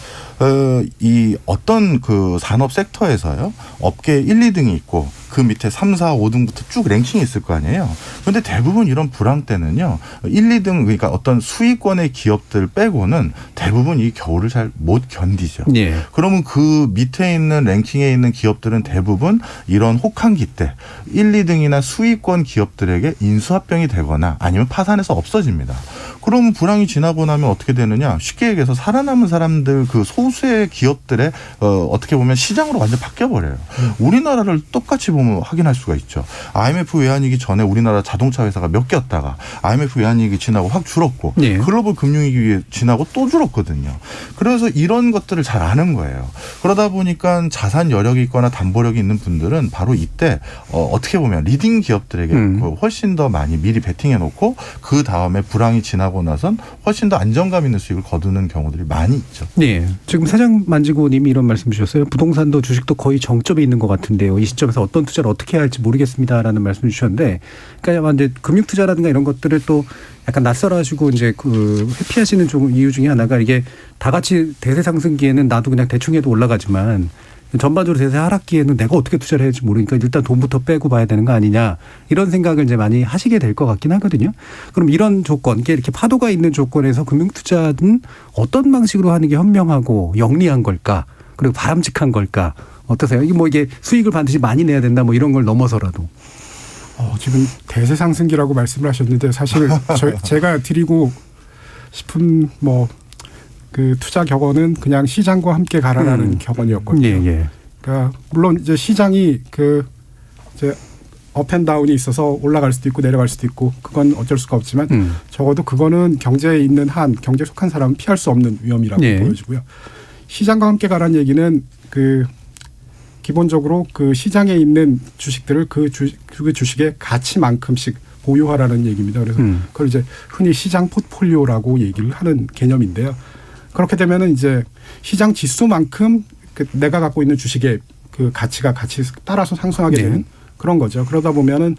이 어떤 그 산업 섹터에서요. 업계 1, 2등이 있고 그 밑에 3, 4, 5등부터 쭉 랭킹이 있을 거 아니에요. 그런데 대부분 이런 불황 때는요. 1, 2등 그러니까 어떤 수익권의 기업들 빼고는 대부분 이 겨울을 잘 못 견디죠. 예. 그러면 그 밑에 있는 랭킹에 있는 기업들은 대부분 이런 혹한기 때 1, 2등이나 수익권 기업들에게 인수합병이 되거나 아니면 파산해서 없어집니다. 그러면 불황이 지나고 나면 어떻게 되느냐. 쉽게 얘기해서 살아남은 사람들 그 소수의 기업들의 어떻게 보면 시장으로 완전 바뀌어버려요. 우리나라를 똑같이 보면 확인할 수가 있죠. IMF 외환위기 전에 우리나라 자동차 회사가 몇 개였다가 IMF 외환위기 지나고 확 줄었고 예. 글로벌 금융위기 지나고 또 줄었거든요. 그래서 이런 것들을 잘 아는 거예요. 그러다 보니까 자산 여력이 있거나 담보력이 있는 분들은 바로 이때 어떻게 보면 리딩 기업들에게 그 훨씬 더 많이 미리 베팅해 놓고 그 다음에 불황이 지나고 나선 훨씬 더 안정감 있는 수익을 거두는 경우들이 많이 있죠. 네. 지금 사장 만지고 님이 이런 말씀 주셨어요. 부동산도 주식도 거의 정점에 있는 것 같은데요. 이 시점에서 어떤 투자를 어떻게 해야 할지 모르겠습니다라는 말씀 주셨는데, 그러니까 이제 금융 투자라든가 이런 것들을 또 약간 낯설어하시고 이제 그 회피하시는 이유 중에 하나가 이게 다 같이 대세 상승기에는 나도 그냥 대충 해도 올라가지만 전반적으로 대세 하락기에는 내가 어떻게 투자를 해야 할지 모르니까 일단 돈부터 빼고 봐야 되는 거 아니냐 이런 생각을 이제 많이 하시게 될 것 같긴 하거든요. 그럼 이런 조건, 이렇게 파도가 있는 조건에서 금융 투자는 어떤 방식으로 하는 게 현명하고 영리한 걸까? 그리고 바람직한 걸까? 어떠세요? 이게 수익을 반드시 많이 내야 된다 뭐 이런 걸 넘어서라도. 지금 대세 상승기라고 말씀을 하셨는데 사실 제가 드리고 싶은 그 투자 격언은 그냥 시장과 함께 가라라는 격언이었거든요. 예, 예. 그러니까 물론 이제 시장이 이제 업앤다운이 있어서 올라갈 수도 있고 내려갈 수도 있고 그건 어쩔 수가 없지만 적어도 그거는 경제에 있는 경제에 속한 사람은 피할 수 없는 위험이라고 예. 보여지고요. 시장과 함께 가라는 얘기는 기본적으로 그 시장에 있는 주식들을 그 주식의 가치만큼씩 보유하라는 얘기입니다. 그래서 그걸 이제 흔히 시장 포트폴리오라고 얘기를 하는 개념인데요. 그렇게 되면은 이제 시장 지수만큼 내가 갖고 있는 주식의 그 가치가 같이 따라서 상승하게 되는 그런 거죠. 그러다 보면은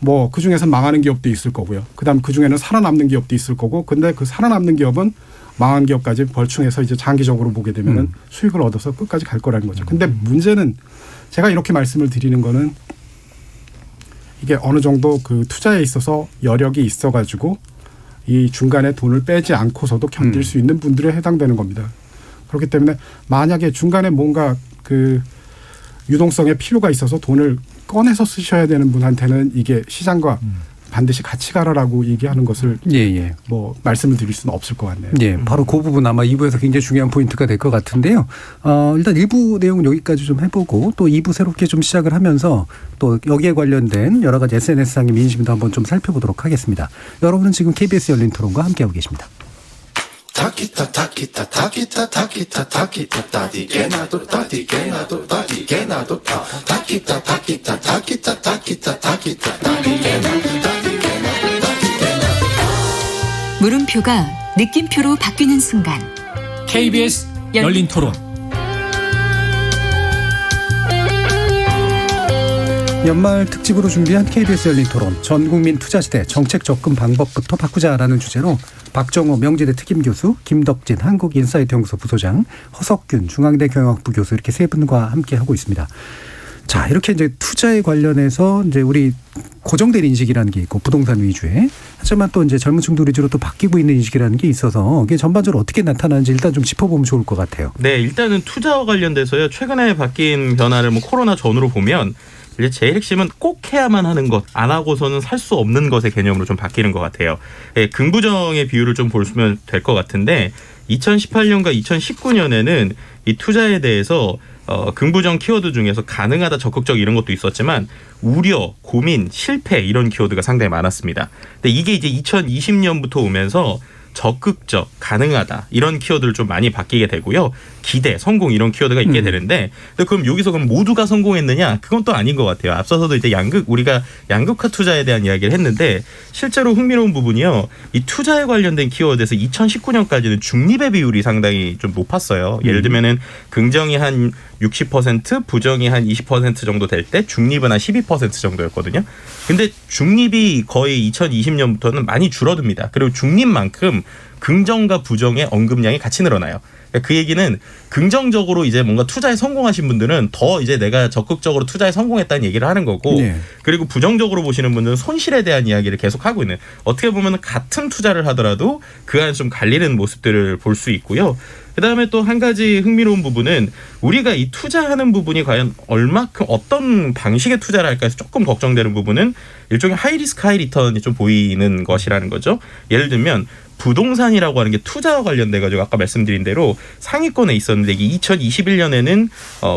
뭐 그 중에서 망하는 기업도 있을 거고요. 그다음 그 중에는 살아남는 기업도 있을 거고. 근데 그 살아남는 기업은 망한 기업까지 벌충해서 이제 장기적으로 보게 되면은 수익을 얻어서 끝까지 갈 거라는 거죠. 근데 문제는 제가 이렇게 말씀을 드리는 거는 이게 어느 정도 그 투자에 있어서 여력이 있어가지고 이 중간에 돈을 빼지 않고서도 견딜 수 있는 분들에 해당되는 겁니다. 그렇기 때문에 만약에 중간에 뭔가 그 유동성에 필요가 있어서 돈을 꺼내서 쓰셔야 되는 분한테는 이게 시장과 반드시 같이 가라라고 얘기하는 것을 뭐 말씀을 드릴 수는 없을 것 같네요. 예, 바로 그 부분 아마 2부에서 굉장히 중요한 포인트가 될 것 같은데요. 일단 1부 내용은 여기까지 좀 해보고 또 2부 새롭게 좀 시작을 하면서 또 여기에 관련된 여러 가지 SNS상의 민심도 한번 좀 살펴보도록 하겠습니다. 여러분은 지금 KBS 열린 토론과 함께하고 계십니다. 물음표가 느낌표로 바뀌는 순간 KBS 열린 토론. 연말 특집으로 준비한 KBS 열린 토론, 전국민 투자시대 정책 접근 방법부터 바꾸자라는 주제로 박정호 명지대 특임교수, 김덕진 한국인사이트 연구소 부소장, 허석균 중앙대 경영학부 교수 이렇게 세 분과 함께 하고 있습니다. 자, 이렇게 이제 투자에 관련해서 이제 우리 고정된 인식이라는 게 있고 부동산 위주에, 하지만 또 이제 젊은 층들 위주로 또 바뀌고 있는 인식이라는 게 있어서 이게 전반적으로 어떻게 나타나는지 일단 좀 짚어보면 좋을 것 같아요. 네, 일단은 투자와 관련돼서요. 최근에 바뀐 변화를 뭐 코로나 전후로 보면 이제 제일 핵심은 꼭 해야만 하는 것, 안 하고서는 살 수 없는 것의 개념으로 좀 바뀌는 것 같아요. 예, 긍부정의 비율을 좀 보시면 될 것 같은데 2018년과 2019년에는 이 투자에 대해서 긍부정 키워드 중에서 가능하다, 적극적 이런 것도 있었지만 우려, 고민, 실패 이런 키워드가 상당히 많았습니다. 근데 이게 이제 2020년부터 오면서 적극적, 가능하다 이런 키워드를 좀 많이 바뀌게 되고요. 기대, 성공 이런 키워드가 있게 되는데, 근데 그럼 여기서 그럼 모두가 성공했느냐? 그건 또 아닌 것 같아요. 앞서서도 이제 우리가 양극화 투자에 대한 이야기를 했는데 실제로 흥미로운 부분이요. 이 투자에 관련된 키워드에서 2019년까지는 중립의 비율이 상당히 좀 높았어요. 예를 들면은 긍정이 한 60%, 부정이 한 20% 정도 될 때 중립은 한 12% 정도였거든요. 근데 중립이 거의 2020년부터는 많이 줄어듭니다. 그리고 중립만큼 긍정과 부정의 언급량이 같이 늘어나요. 그 얘기는 긍정적으로 이제 뭔가 투자에 성공하신 분들은 더 이제 내가 적극적으로 투자에 성공했다는 얘기를 하는 거고, 그리고 부정적으로 보시는 분들은 손실에 대한 이야기를 계속 하고 있는, 어떻게 보면 같은 투자를 하더라도 그 안에 좀 갈리는 모습들을 볼 수 있고요. 그다음에 또 한 가지 흥미로운 부분은 우리가 이 투자하는 부분이 과연 얼마큼 어떤 방식의 투자를 할까 해서 조금 걱정되는 부분은 일종의 하이리스크 하이리턴이 좀 보이는 것이라는 거죠. 예를 들면 부동산이라고 하는 게 투자와 관련돼 가지고 아까 말씀드린 대로 상위권에 있었는데 이게 2021년에는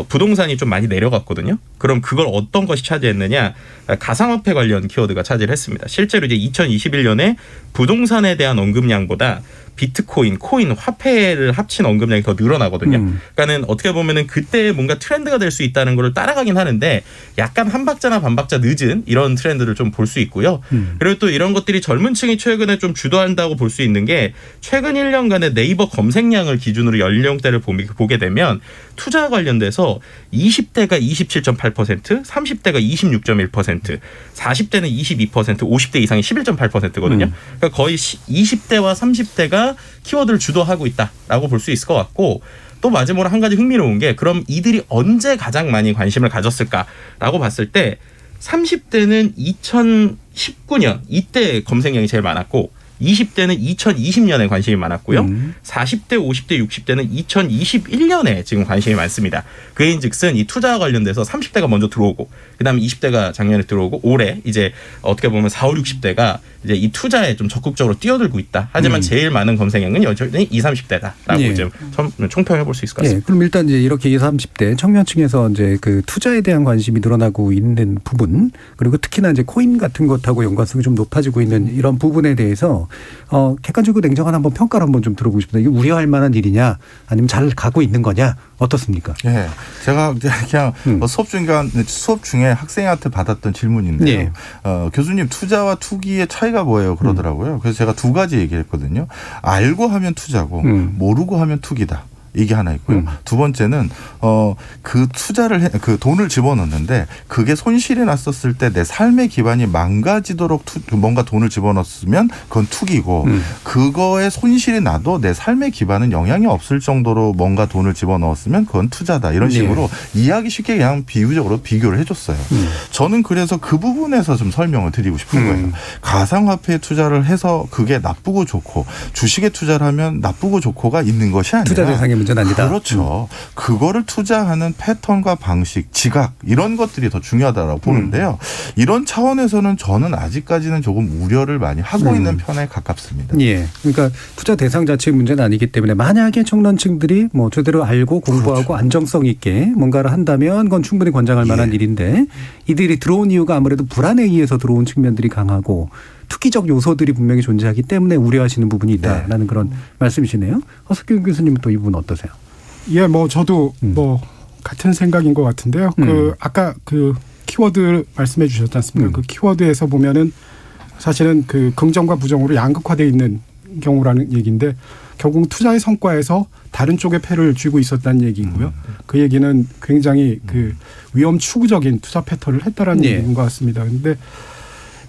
부동산이 좀 많이 내려갔거든요. 그럼 그걸 어떤 것이 차지했느냐? 가상화폐 관련 키워드가 차지를 했습니다. 실제로 이제 2021년에 부동산에 대한 언급량보다 비트코인, 코인, 화폐를 합친 언급량이 더 늘어나거든요. 그러니까는 어떻게 보면은 그때 뭔가 트렌드가 될 수 있다는 걸 따라가긴 하는데 약간 한 박자나 반 박자 늦은 이런 트렌드를 좀 볼 수 있고요. 그리고 또 이런 것들이 젊은 층이 최근에 좀 주도한다고 볼 수 있는 게 최근 1년간의 네이버 검색량을 기준으로 연령대를 보게 되면 투자와 관련돼서 20대가 27.8%, 30대가 26.1%, 40대는 22%, 50대 이상이 11.8%거든요. 그러니까 거의 20대와 30대가 키워드를 주도하고 있다라고 볼 수 있을 것 같고, 또 마지막으로 한 가지 흥미로운 게 그럼 이들이 언제 가장 많이 관심을 가졌을까라고 봤을 때 30대는 2019년 이때 검색량이 제일 많았고 20대는 2020년에 관심이 많았고요. 40대, 50대, 60대는 2021년에 지금 관심이 많습니다. 그인즉슨 이 투자와 관련돼서 30대가 먼저 들어오고 그다음에 20대가 작년에 들어오고 올해 이제 어떻게 보면 4, 5, 60대가 이제 이 투자에 좀 적극적으로 뛰어들고 있다. 하지만 제일 많은 검색량은 여전히 20, 30대다라고 좀 총평해 볼 수 있을 것 같습니다. 그럼 일단 이제 이렇게 20, 30대 청년층에서 이제 그 투자에 대한 관심이 늘어나고 있는 부분, 그리고 특히나 이제 코인 같은 것하고 연관성이 좀 높아지고 있는 이런 부분에 대해서 객관적이고 냉정한 한번 평가를 한번 좀 들어보고 싶습니다. 이게 우려할 만한 일이냐 아니면 잘 가고 있는 거냐 어떻습니까? 예, 제가 그냥 수업 중에 학생한테 받았던 질문인데요. 예. 교수님 투자와 투기의 차이가 뭐예요? 그러더라고요. 그래서 제가 두 가지 얘기했거든요. 알고 하면 투자고 모르고 하면 투기다. 이게 하나 있고요. 두 번째는 그 투자를 그 돈을 집어넣는데 그게 손실이 났었을 때 내 삶의 기반이 망가지도록 뭔가 돈을 집어넣었으면 그건 투기고 그거에 손실이 나도 내 삶의 기반은 영향이 없을 정도로 뭔가 돈을 집어넣었으면 그건 투자다. 이런 식으로 이해하기 쉽게 그냥 비유적으로 비교를 해줬어요. 저는 그래서 그 부분에서 좀 설명을 드리고 싶은 거예요. 가상화폐에 투자를 해서 그게 나쁘고 좋고 주식에 투자를 하면 나쁘고 좋고가 있는 것이 아니라 투자 대상의 문제는 아니다. 그렇죠. 그거를 투자하는 패턴과 방식, 지각 이런 것들이 더 중요하다고 보는데요. 이런 차원에서는 저는 아직까지는 조금 우려를 많이 하고 있는 편에 가깝습니다. 예. 그러니까 투자 대상 자체의 문제는 아니기 때문에 만약에 청년층들이 뭐 제대로 알고 공부하고 그렇죠. 안정성 있게 뭔가를 한다면 그건 충분히 권장할 만한 일인데 이들이 들어온 이유가 아무래도 불안에 의해서 들어온 측면들이 강하고 투기적 요소들이 분명히 존재하기 때문에 우려하시는 부분이 있다라는 그런 말씀이시네요. 허석균 교수님은 또 이 부분 어떠세요? 예, 뭐 저도 뭐 같은 생각인 것 같은데요. 그 아까 그 키워드 말씀해 주셨지 않습니까? 그 키워드에서 보면은 사실은 그 긍정과 부정으로 양극화되어 있는 경우라는 얘기인데 결국 투자의 성과에서 다른 쪽에 패를 쥐고 있었다는 얘기고요. 그 얘기는 굉장히 그 위험 추구적인 투자 패턴을 했다라는 얘기인 것 같습니다. 그런데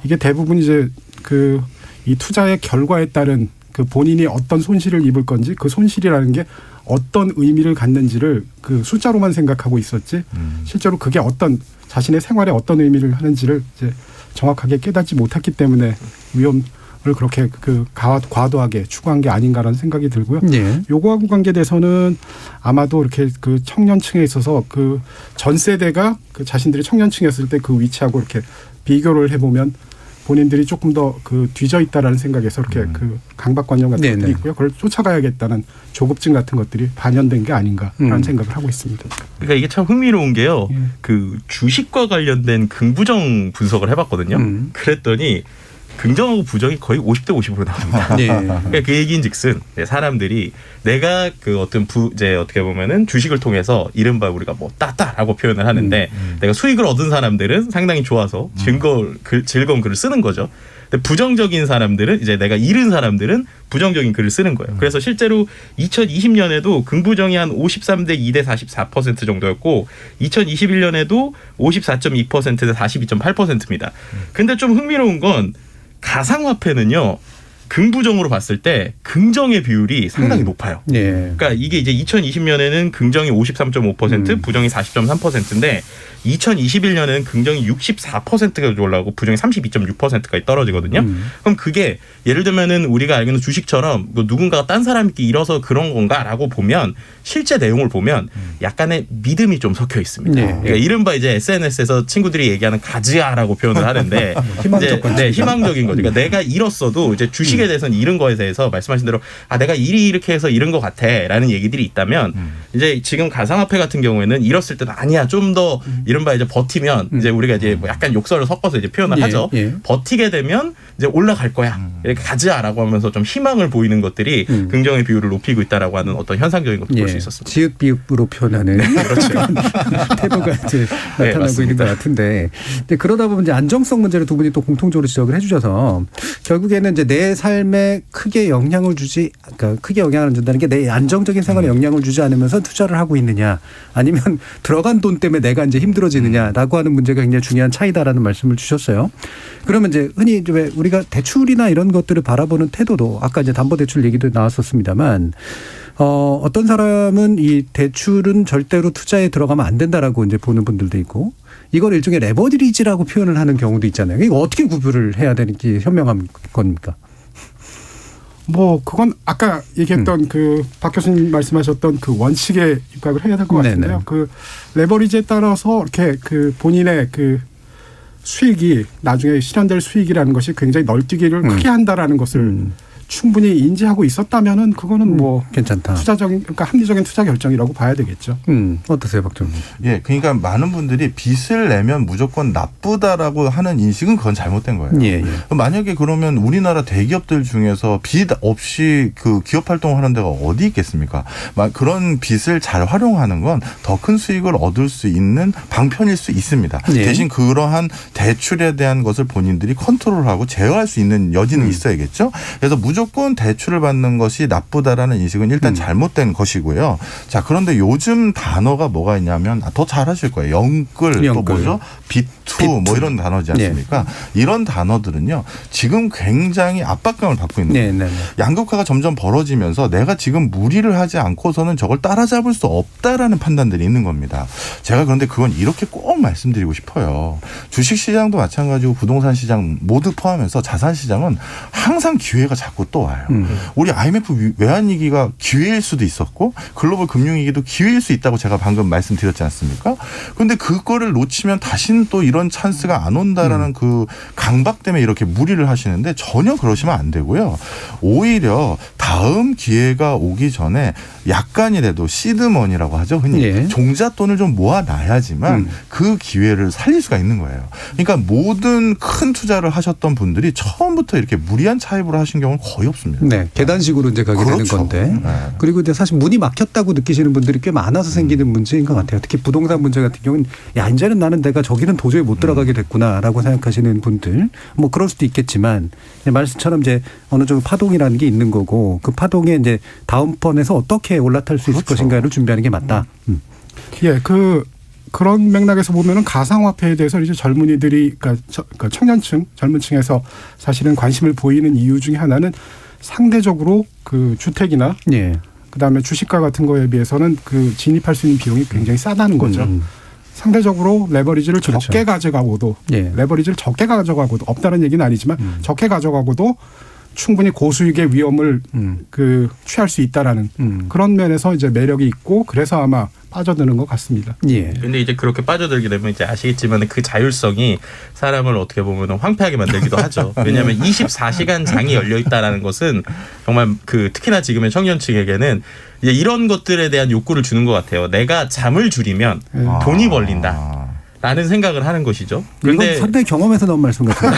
이게 대부분 이제 그 이 투자의 결과에 따른 그 본인이 어떤 손실을 입을 건지 그 손실이라는 게 어떤 의미를 갖는지를 그 숫자로만 생각하고 있었지 실제로 그게 어떤 자신의 생활에 어떤 의미를 하는지를 이제 정확하게 깨닫지 못했기 때문에 위험을 그렇게 그 과도하게 추구한 게 아닌가라는 생각이 들고요. 요거하고 관계돼서는 아마도 이렇게 그 청년층에 있어서 그 전 세대가 그 자신들이 청년층이었을 때 그 위치하고 이렇게 비교를 해보면 본인들이 조금 더 그 뒤져 있다라는 생각에서 이렇게 그 강박관념 같은 것들이 있고요. 그걸 쫓아가야겠다는 조급증 같은 것들이 반영된 게 아닌가라는 생각을 하고 있습니다. 그러니까 이게 참 흥미로운 게요. 그 주식과 관련된 긍부정 분석을 해봤거든요. 그랬더니 긍정하고 부정이 거의 50대 50으로 나옵니다. 그러니까 그 얘기인즉슨 사람들이 내가 그 어떤 이제 어떻게 보면은 주식을 통해서 이른바 우리가 뭐 따따라고 표현을 하는데 내가 수익을 얻은 사람들은 상당히 좋아서 즐거운 글을 쓰는 거죠. 근데 부정적인 사람들은 이제 내가 잃은 사람들은 부정적인 글을 쓰는 거예요. 그래서 실제로 2020년에도 긍부정이 한 53대 2대 44% 정도였고 2021년에도 54.2% 대 42.8%입니다. 근데 좀 흥미로운 건 가상화폐는요. 긍부정으로 봤을 때 긍정의 비율이 상당히 높아요. 그러니까 이게 이제 2020년에는 긍정이 53.5%, 부정이 40.3%인데 2021년에는 긍정이 64%가 올라가고 부정이 32.6%까지 떨어지거든요. 그럼 그게 예를 들면은 우리가 알고 있는 주식처럼 뭐 누군가가 딴 사람께 잃어서 그런 건가라고 보면 실제 내용을 보면 약간의 믿음이 좀 섞여 있습니다. 그러니까 이른바 이제 SNS에서 친구들이 얘기하는 가즈아라고 표현을 하는데 희망적인 거죠. 그러니까 내가 잃었어도 이제 주식에 대해서는 잃은 거에 대해서 말씀하신 대로 내가 일이 이렇게 해서 잃은 것 같아라는 얘기들이 있다면 이제 지금 가상화폐 같은 경우에는 잃었을 때는 아니야 좀 더 이른바 이제 버티면 이제 우리가 이제 뭐 약간 욕설을 섞어서 이제 표현을 하죠. 버티게 되면 이제 올라갈 거야. 이렇게 가즈아라고 하면서 좀 희망을 보이는 것들이 긍정의 비율을 높이고 있다라고 하는 어떤 현상적인 것도 볼 수 있었습니다. 지읒 비읍으로 표현하는 그렇죠. 태도가 이제 나타나고 있는 것 같은데 근데 그러다 보면 이제 안정성 문제를 두 분이 또 공통적으로 지적을 해주셔서 결국에는 이제 내 삶에 크게 영향을 주지, 그러니까 크게 영향을 준다는 게 내 안정적인 생활에 영향을 주지 않으면서 투자를 하고 있느냐, 아니면 들어간 돈 때문에 내가 이제 힘들어지느냐라고 하는 문제가 굉장히 중요한 차이다라는 말씀을 주셨어요. 그러면 이제 흔히 이제 왜 우리가 대출이나 이런 것들을 바라보는 태도도 아까 이제 담보대출 얘기도 나왔었습니다만. 어떤 사람은 이 대출은 절대로 투자에 들어가면 안 된다라고 이제 보는 분들도 있고, 이걸 일종의 레버리지라고 표현을 하는 경우도 있잖아요. 이거 어떻게 구별을 해야 되는지 현명한 겁니까? 뭐 그건 아까 얘기했던 그 박 교수님 말씀하셨던 그 원칙에 입각을 해야 될 것 같은데요. 그 레버리지에 따라서 이렇게 그 본인의 그 수익이 나중에 실현될 수익이라는 것이 굉장히 널뛰기를 크게 한다라는 것을 충분히 인지하고 있었다면은 그거는 뭐 괜찮다. 그러니까 합리적인 투자 결정이라고 봐야 되겠죠. 어떠세요, 박정민? 예, 그러니까 많은 분들이 빚을 내면 무조건 나쁘다라고 하는 인식은 그건 잘못된 거예요. 예. 만약에 그러면 우리나라 대기업들 중에서 빚 없이 그 기업 활동하는 데가 어디 있겠습니까? 그런 빚을 잘 활용하는 건 더 큰 수익을 얻을 수 있는 방편일 수 있습니다. 예. 대신 그러한 대출에 대한 것을 본인들이 컨트롤하고 제어할 수 있는 여지는 있어야겠죠. 그래서 무조건 대출을 받는 것이 나쁘다라는 인식은 일단 잘못된 것이고요. 자, 그런데 요즘 단어가 뭐가 있냐면 더 잘하실 거예요. 영끌, 또 뭐죠? 비투 뭐 이런 단어지 않습니까? 이런 단어들은요. 지금 굉장히 압박감을 받고 있는 거예요. 양극화가 점점 벌어지면서 내가 지금 무리를 하지 않고서는 저걸 따라잡을 수 없다라는 판단들이 있는 겁니다. 제가 그런데 그건 이렇게 꼭 말씀드리고 싶어요. 주식시장도 마찬가지고 부동산 시장 모두 포함해서 자산시장은 항상 기회가 자꾸 또 와요. 우리 IMF 외환위기가 기회일 수도 있었고 글로벌 금융위기도 기회일 수 있다고 제가 방금 말씀드렸지 않습니까? 그런데 그거를 놓치면 다시는 또 이런 찬스가 안 온다라는 그 강박 때문에 이렇게 무리를 하시는데 전혀 그러시면 안 되고요. 오히려 다음 기회가 오기 전에 약간이라도 시드머니라고 하죠. 흔히 종잣돈을 좀 모아놔야지만 그 기회를 살릴 수가 있는 거예요. 그러니까 모든 큰 투자를 하셨던 분들이 처음부터 이렇게 무리한 차입으로 하신 경우는 거의 없습니다. 네, 계단식으로 이제 가게 되는 건데. 그리고 이제 사실 문이 막혔다고 느끼시는 분들이 꽤 많아서 생기는 문제인 것 같아요. 특히 부동산 문제 같은 경우는 야, 이제는 나는 내가 저기는 도저히 못 들어가게 됐구나라고 생각하시는 분들, 뭐 그럴 수도 있겠지만 말씀처럼 이제 어느 정도 파동이라는 게 있는 거고 그 파동에 이제 다음번에서 어떻게 올라탈 수 있을 것인가를 준비하는 게 맞다. 예, 그런 맥락에서 보면은 가상화폐에 대해서 이제 젊은이들이 그러니까 청년층, 젊은층에서 사실은 관심을 보이는 이유 중에 하나는 상대적으로 그 주택이나 그다음에 주식과 같은 거에 비해서는 그 진입할 수 있는 비용이 굉장히 싸다는 거죠. 상대적으로 레버리지를 적게 가져가고도 레버리지를 적게 가져가고도 없다는 얘기는 아니지만 적게 가져가고도 충분히 고수익의 위험을 취할 수 있다라는 그런 면에서 이제 매력이 있고 그래서 아마 빠져드는 것 같습니다. 근데 이제 그렇게 빠져들게 되면 이제 아시겠지만 그 자율성이 사람을 어떻게 보면 황폐하게 만들기도 하죠. 왜냐하면 24시간 장이 열려 있다라는 것은 정말 그 특히나 지금의 청년층에게는 이제 이런 것들에 대한 욕구를 주는 것 같아요. 내가 잠을 줄이면 돈이 벌린다. 라는 생각을 하는 것이죠. 그런데 이건 상당히 경험에서 나온 말씀 같아요.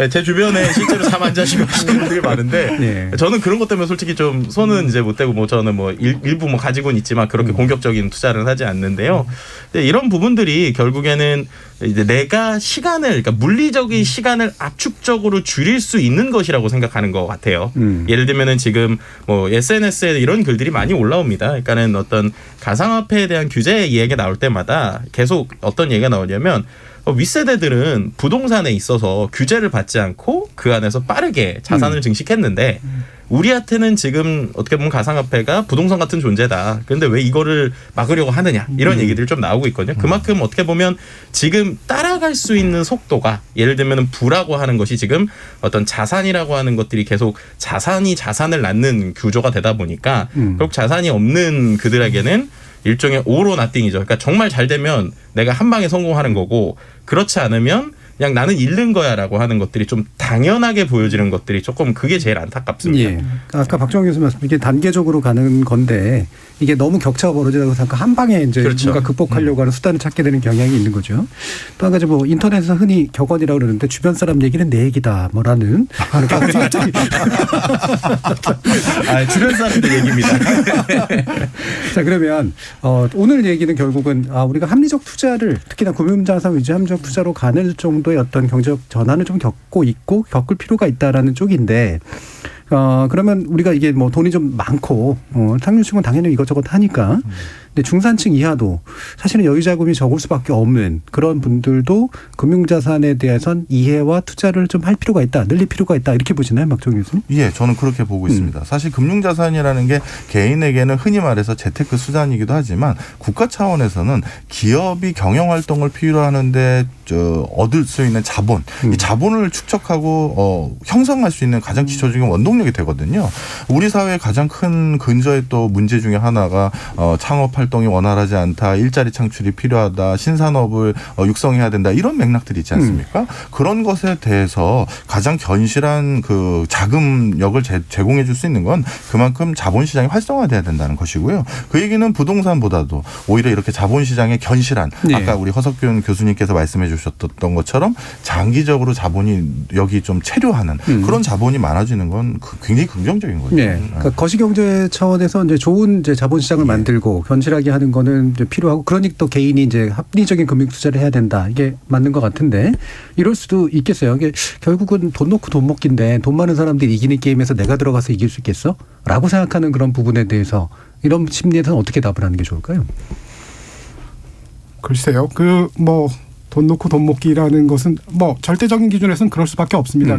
제 주변에 실제로 잠 안 자시고 하시는 분들이 많은데 저는 그런 것 때문에 솔직히 좀 손은 이제 못 대고 뭐 저는 뭐 일부 뭐 가지고는 있지만 그렇게 공격적인 투자를 하지 않는데요. 근데 이런 부분들이 결국에는 이제 내가 시간을 그러니까 물리적인 시간을 압축적으로 줄일 수 있는 것이라고 생각하는 것 같아요. 예를 들면은 지금 뭐 SNS에 이런 글들이 많이 올라옵니다. 그러니까는 어떤 가상화폐에 대한 규제 이야기가 나올 때마다 계속 어떤 얘기가 나오냐면 윗세대들은 부동산에 있어서 규제를 받지 않고 그 안에서 빠르게 자산을 증식했는데 우리한테는 지금 어떻게 보면 가상화폐가 부동산 같은 존재다. 그런데 왜 이거를 막으려고 하느냐 이런 얘기들이 좀 나오고 있거든요. 그만큼 어떻게 보면 지금 따라갈 수 있는 속도가 예를 들면 부라고 하는 것이 지금 어떤 자산이라고 하는 것들이 계속 자산이 자산을 낳는 구조가 되다 보니까 결국 자산이 없는 그들에게는 일종의 오로 나띵이죠. 그러니까 정말 잘 되면 내가 한 방에 성공하는 거고 그렇지 않으면 그냥 나는 잃는 거야라고 하는 것들이 좀 당연하게 보여지는 것들이 조금 그게 제일 안타깝습니다. 아까 박정희 교수 말씀 이게 단계적으로 가는 건데 이게 너무 격차가 벌어지다고 생각 한 방에 이제 뭔가 극복하려고 하는 수단을 찾게 되는 경향이 있는 거죠. 또 한 가지 뭐 인터넷에서 흔히 격언이라고 그러는데 주변 사람 얘기는 내 얘기다 뭐라는 주변 사람들 얘기입니다. 자 그러면 오늘 얘기는 결국은 우리가 합리적 투자를 특히나 금융자산 위주 합리적 투자로 가는 정도의 어떤 경제적 전환을 좀 겪고 있고 겪을 필요가 있다라는 쪽인데 그러면 우리가 이게 뭐 돈이 좀 많고 상류층은 당연히 이것저것 하니까 근데 중산층 이하도 사실은 여유 자금이 적을 수밖에 없는 그런 분들도 금융자산에 대해선 이해와 투자를 좀 할 필요가 있다, 늘릴 필요가 있다 이렇게 보시나요, 박정희 교수님? 예, 저는 그렇게 보고 있습니다. 사실 금융자산이라는 게 개인에게는 흔히 말해서 재테크 수단이기도 하지만 국가 차원에서는 기업이 경영활동을 필요로 하는데 얻을 수 있는 자본, 이 자본을 축적하고 형성할 수 있는 가장 기초적인 원동력이 되거든요. 우리 사회의 가장 큰 근저의 또 문제 중에 하나가 창업할 활동이 원활하지 않다, 일자리 창출이 필요하다, 신산업을 육성해야 된다 이런 맥락들이 있지 않습니까? 그런 것에 대해서 가장 견실한 그 자금력을 제공해 줄 수 있는 건 그만큼 자본시장이 활성화돼야 된다는 것이고요. 그 얘기는 부동산보다도 오히려 이렇게 자본시장의 견실한 아까 우리 허석균 교수님께서 말씀해 주셨던 것처럼 장기적으로 자본이 여기 좀 체류하는 그런 자본이 많아지는 건 굉장히 긍정적인 거죠. 네. 그러니까 거시경제 차원에서 이제 좋은 이제 자본시장을 만들고 견실하게 하는 거는 이제 필요하고, 그러니까 또 개인이 이제 합리적인 금융 투자를 해야 된다. 이게 맞는 것 같은데 이럴 수도 있겠어요. 이게 결국은 돈 놓고 돈 먹기인데 돈 많은 사람들이 이기는 게임에서 내가 들어가서 이길 수 있겠어? 라고 생각하는 그런 부분에 대해서 이런 심리에 대해서는 어떻게 답을 하는 게 좋을까요? 글쎄요. 돈 놓고 돈 먹기라는 것은 절대적인 기준에서는 그럴 수밖에 없습니다.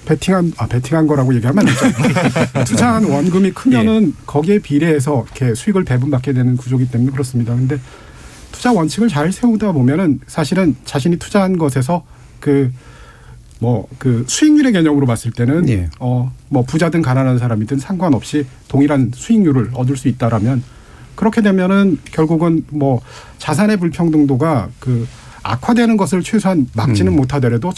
베팅한 거라고 얘기하면 안 되죠. 투자한 원금이 크면은 거기에 비례해서 이렇게 수익을 배분받게 되는 구조이기 때문에 그렇습니다. 근데 투자 원칙을 잘 세우다 보면은 사실은 자신이 투자한 것에서 수익률의 개념으로 봤을 때는 부자든 가난한 사람이든 상관없이 동일한 수익률을 얻을 수 있다라면, 그렇게 되면은 결국은 자산의 불평등도가 악화되는 것을 최소한 막지는 못하더라도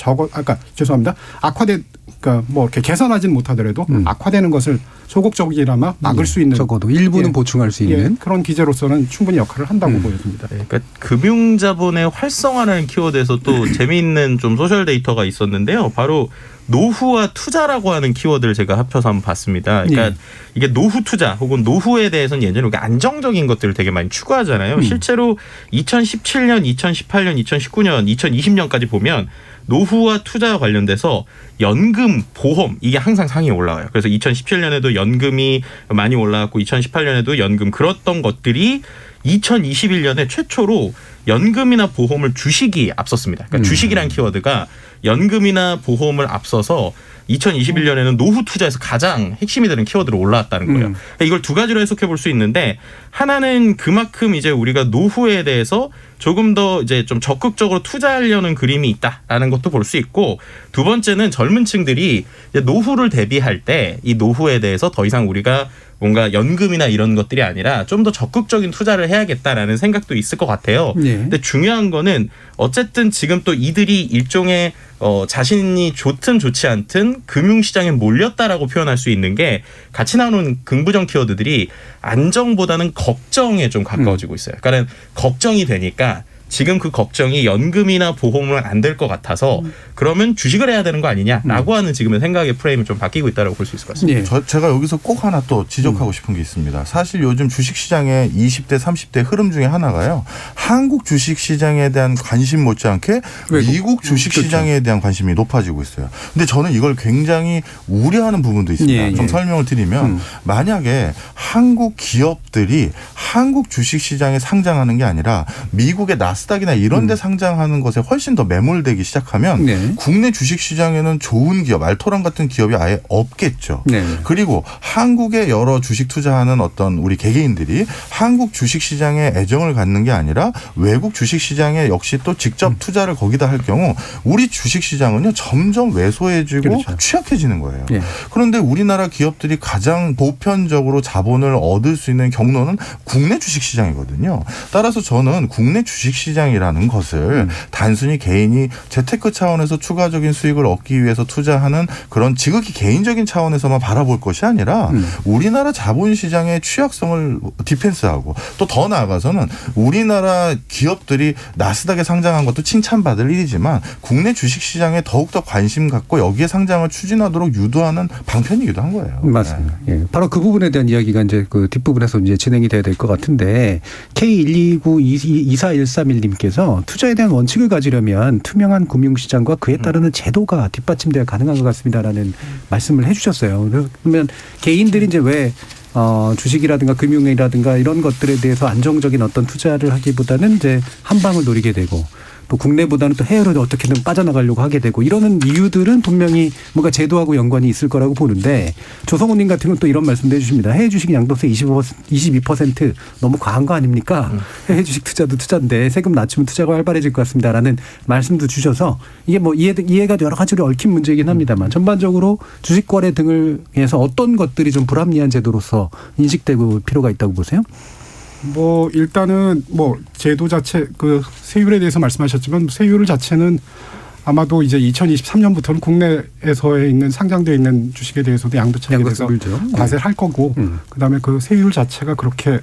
이렇게 개선하지는 못하더라도 악화되는 것을 소극적이나마 막을 수 있는, 적어도 일부는 보충할 수 있는 그런 기제로서는 충분히 역할을 한다고 보여집니다. 그러니까 금융자본의 활성화라는 키워드에서 또 재미있는 좀 소셜 데이터가 있었는데요. 바로 노후와 투자라고 하는 키워드를 제가 합쳐서 한번 봤습니다. 그러니까 이게 노후 투자 혹은 노후에 대해서는 예전에 우리가 안정적인 것들을 되게 많이 추구하잖아요. 실제로 2017년, 2018년, 2019년, 2020년까지 보면 노후와 투자와 관련돼서 연금, 보험 이게 항상 상위에 올라와요. 그래서 2017년에도 연금이 많이 올라왔고 2018년에도 연금, 그랬던 것들이 2021년에 최초로 연금이나 보험을 주식이 앞섰습니다. 그러니까 주식이란 키워드가 연금이나 보험을 앞서서 2021년에는 노후 투자에서 가장 핵심이 되는 키워드로 올라왔다는 거예요. 그러니까 이걸 두 가지로 해석해 볼 수 있는데, 하나는 그만큼 이제 우리가 노후에 대해서 조금 더 이제 좀 적극적으로 투자하려는 그림이 있다라는 것도 볼 수 있고, 두 번째는 젊은 층들이 이제 노후를 대비할 때 이 노후에 대해서 더 이상 우리가 뭔가 연금이나 이런 것들이 아니라 좀 더 적극적인 투자를 해야겠다라는 생각도 있을 것 같아요. 근데 중요한 거는 어쨌든 지금 또 이들이 일종의 자신이 좋든 좋지 않든 금융시장에 몰렸다라고 표현할 수 있는 게, 같이 나오는 긍부정 키워드들이 안정보다는 걱정에 좀 가까워지고 있어요. 그러니까 걱정이 되니까 지금 그 걱정이 연금이나 보험은 안 될 것 같아서 그러면 주식을 해야 되는 거 아니냐라고 하는 지금의 생각의 프레임이 좀 바뀌고 있다고 볼 수 있을 것 같습니다. 제가 여기서 꼭 하나 또 지적하고 싶은 게 있습니다. 사실 요즘 주식시장의 20대, 30대 흐름 중에 하나가요. 한국 주식시장에 대한 관심 못지않게 미국 주식시장에 대한 관심이 높아지고 있어요. 근데 저는 이걸 굉장히 우려하는 부분도 있습니다. 좀 설명을 드리면, 만약에 한국 기업들이 한국 주식시장에 상장하는 게 아니라 미국의 나스닥이나 이런 데 상장하는 것에 훨씬 더 매몰되기 시작하면 국내 주식시장에는 좋은 기업, 알토란 같은 기업이 아예 없겠죠. 그리고 한국에 여러 주식 투자하는 어떤 우리 개개인들이 한국 주식시장에 애정을 갖는 게 아니라 외국 주식시장에 역시 또 직접 투자를 거기다 할 경우 우리 주식시장은요 점점 왜소해지고 취약해지는 거예요. 그런데 우리나라 기업들이 가장 보편적으로 자본을 얻을 수 있는 경로는 국내 주식시장이거든요. 따라서 저는 국내 주식시장이라는 것을 단순히 개인이 재테크 차원에서 추가적인 수익을 얻기 위해서 투자하는 그런 지극히 개인적인 차원에서만 바라볼 것이 아니라 우리나라 자본시장의 취약성을 디펜스하고, 또 더 나아가서는 우리나라 기업들이 나스닥에 상장한 것도 칭찬받을 일이지만 국내 주식시장에 더욱더 관심 갖고 여기에 상장을 추진하도록 유도하는 방편이기도 한 거예요. 맞습니다. 바로 그 부분에 대한 이야기가 이제 그 뒷부분에서 이제 진행이 돼야 될 것 같은데, K1292413님께서 투자에 대한 원칙을 가지려면 투명한 금융시장과 그에 따르는 제도가 뒷받침돼야 가능한 것 같습니다라는 말씀을 해주셨어요. 그러면 개인들이 이제 왜 주식이라든가 금융이라든가 이런 것들에 대해서 안정적인 어떤 투자를 하기보다는 이제 한 방을 노리게 되고, 또 국내보다는 또 해외로 어떻게든 빠져나가려고 하게 되고 이러는 이유들은 분명히 뭔가 제도하고 연관이 있을 거라고 보는데 조성훈님 같은 건 또 이런 말씀도 해주십니다. 해외 주식 양도세 22% 너무 과한 거 아닙니까? 해외 주식 투자도 투자인데 세금 낮추면 투자가 활발해질 것 같습니다라는 말씀도 주셔서 이게 뭐 이해가 여러 가지로 얽힌 문제이긴 합니다만 전반적으로 주식 거래 등을 해서 어떤 것들이 좀 불합리한 제도로서 인식되고 필요가 있다고 보세요? 뭐 일단은 뭐 제도 자체 그 세율에 대해서 말씀하셨지만 세율 자체는 아마도 이제 2023년부터는 국내에서 있는 상장되어 있는 주식에 대해서도 양도차익에 대해서 과세를 할 거고 그다음에 그 세율 자체가 그렇게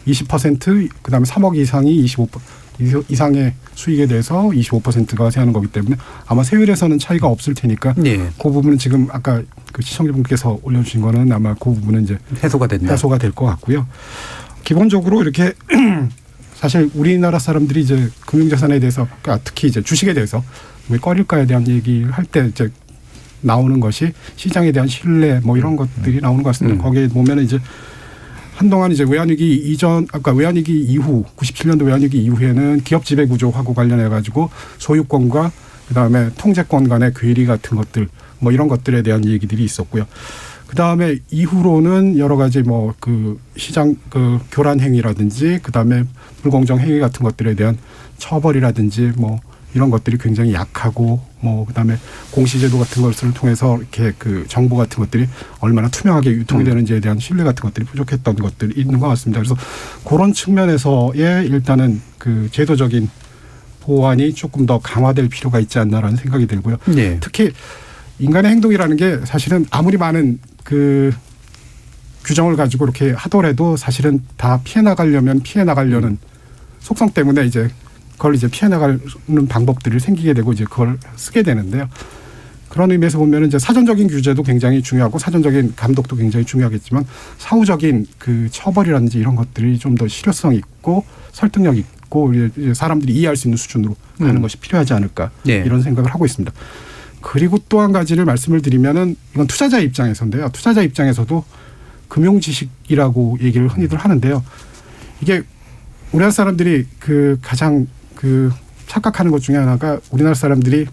20% 그다음에 3억 이상이 25% 이상의 수익에 대해서 25%가 과세하는 거기 때문에 아마 세율에서는 차이가 없을 테니까 그 부분은 지금 아까 그 시청자분께서 올려주신 거는 아마 그 부분은 이제 해소가 될 것 같고요. 기본적으로 이렇게 사실 우리나라 사람들이 이제 금융자산에 대해서 그러니까 특히 이제 주식에 대해서 왜 꺼릴까에 대한 얘기를 할 때 이제 나오는 것이 시장에 대한 신뢰 뭐 이런 것들이 나오는 것 같습니다. 거기에 보면 이제 한동안 이제 외환위기 이전 아까 외환위기 이후 97년도 외환위기 이후에는 기업 지배 구조하고 관련해 가지고 소유권과 그다음에 통제권 간의 괴리 같은 것들 뭐 이런 것들에 대한 얘기들이 있었고요. 그다음에 이후로는 여러 가지 뭐 그 시장 그 교란 행위라든지 그다음에 불공정 행위 같은 것들에 대한 처벌이라든지 뭐 이런 것들이 굉장히 약하고 뭐 그다음에 공시제도 같은 것을 통해서 이렇게 그 정보 같은 것들이 얼마나 투명하게 유통이 되는지에 대한 신뢰 같은 것들이 부족했던 것들이 있는 것 같습니다. 그래서 그런 측면에서의 일단은 그 제도적인 보완이 조금 더 강화될 필요가 있지 않나라는 생각이 들고요. 특히 인간의 행동이라는 게 사실은 아무리 많은 그 규정을 가지고 이렇게 하더라도 사실은 다 피해 나가려는 속성 때문에 이제 그걸 이제 피해 나가는 방법들이 생기게 되고 이제 그걸 쓰게 되는데요. 그런 의미에서 보면 이제 사전적인 규제도 굉장히 중요하고 사전적인 감독도 굉장히 중요하겠지만 사후적인 그 처벌이라든지 이런 것들이 좀 더 실효성 있고 설득력 있고 이제 사람들이 이해할 수 있는 수준으로 가는 것이 필요하지 않을까 이런 생각을 하고 있습니다. 그리고 또 한 가지를 말씀을 드리면은 이건 투자자 입장에서인데요. 투자자 입장에서도 금융지식이라고 얘기를 흔히들 하는데요. 이게 우리나라 사람들이 그 가장 그 착각하는 것 중에 하나가 우리나라 사람들이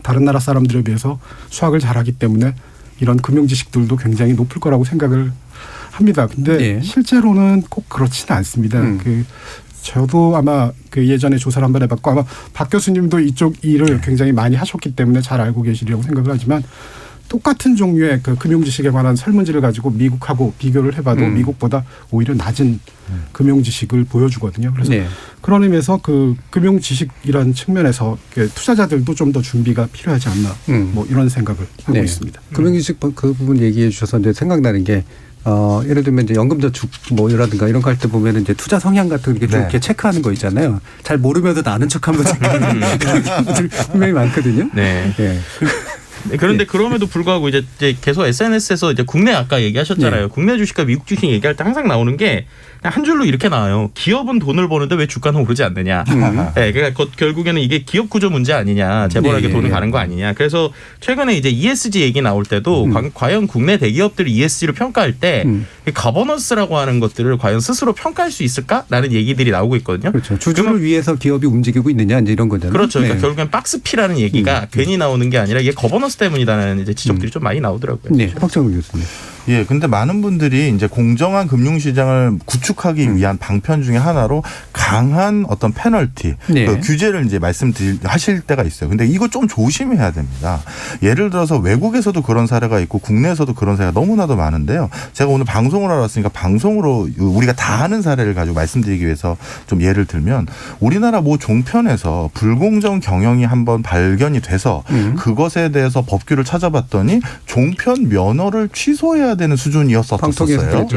다른 나라 사람들에 비해서 수학을 잘하기 때문에 이런 금융지식들도 굉장히 높을 거라고 생각을 합니다. 근데 실제로는 꼭 그렇지는 않습니다. 저도 아마 그 예전에 조사를 한번 해봤고 아마 박 교수님도 이쪽 일을 굉장히 많이 하셨기 때문에 잘 알고 계시리라고 생각을 하지만 똑같은 종류의 그 금융지식에 관한 설문지를 가지고 미국하고 비교를 해봐도 미국보다 오히려 낮은 금융지식을 보여주거든요. 그래서 그런 의미에서 그 금융지식이라는 측면에서 투자자들도 좀 더 준비가 필요하지 않나 뭐 이런 생각을 하고 있습니다. 금융지식 그 부분 얘기해 주셔서 이제 생각나는 게 예를 들면 이제 연금저축 뭐라든가 이런 거 할 때 보면 이제 투자 성향 같은 게 좀 이렇게 체크하는 거 있잖아요. 잘 모르면서 아는 척하면서 체크하는 분들이 분명히 많거든요. 그런데 그럼에도 불구하고 이제 계속 SNS에서 이제 국내 아까 얘기하셨잖아요. 국내 주식과 미국 주식 얘기할 때 항상 나오는 게 그냥 한 줄로 이렇게 나와요. 기업은 돈을 버는데 왜 주가는 오르지 않느냐. 그러니까 결국에는 이게 기업 구조 문제 아니냐. 재벌에게 돈을 가는 거 아니냐. 그래서 최근에 이제 ESG 얘기 나올 때도 과연 국내 대기업들이 ESG를 평가할 때 가버넌스라고 하는 것들을 과연 스스로 평가할 수 있을까라는 얘기들이 나오고 있거든요. 그렇죠. 주주를 위해서 기업이 움직이고 있느냐 이제 이런 거잖아요. 그렇죠. 그러니까 결국엔 박스피라는 얘기가 괜히 나오는 게 아니라 이게 거버넌스 때문이다라는 이제 지적들이 좀 많이 나오더라고요. 박정우 교수님. 예, 근데 많은 분들이 이제 공정한 금융시장을 구축하기 위한 방편 중에 하나로 강한 어떤 페널티, 그 규제를 이제 하실 때가 있어요. 근데 이거 좀 조심해야 됩니다. 예를 들어서 외국에서도 그런 사례가 있고 국내에서도 그런 사례가 너무나도 많은데요. 제가 오늘 방송을 하러 왔으니까 방송으로 우리가 다 아는 사례를 가지고 말씀드리기 위해서 좀 예를 들면 우리나라 모 종편에서 불공정 경영이 한번 발견이 돼서 그것에 대해서 법규를 찾아봤더니 종편 면허를 취소해야 되는 수준이었었어요.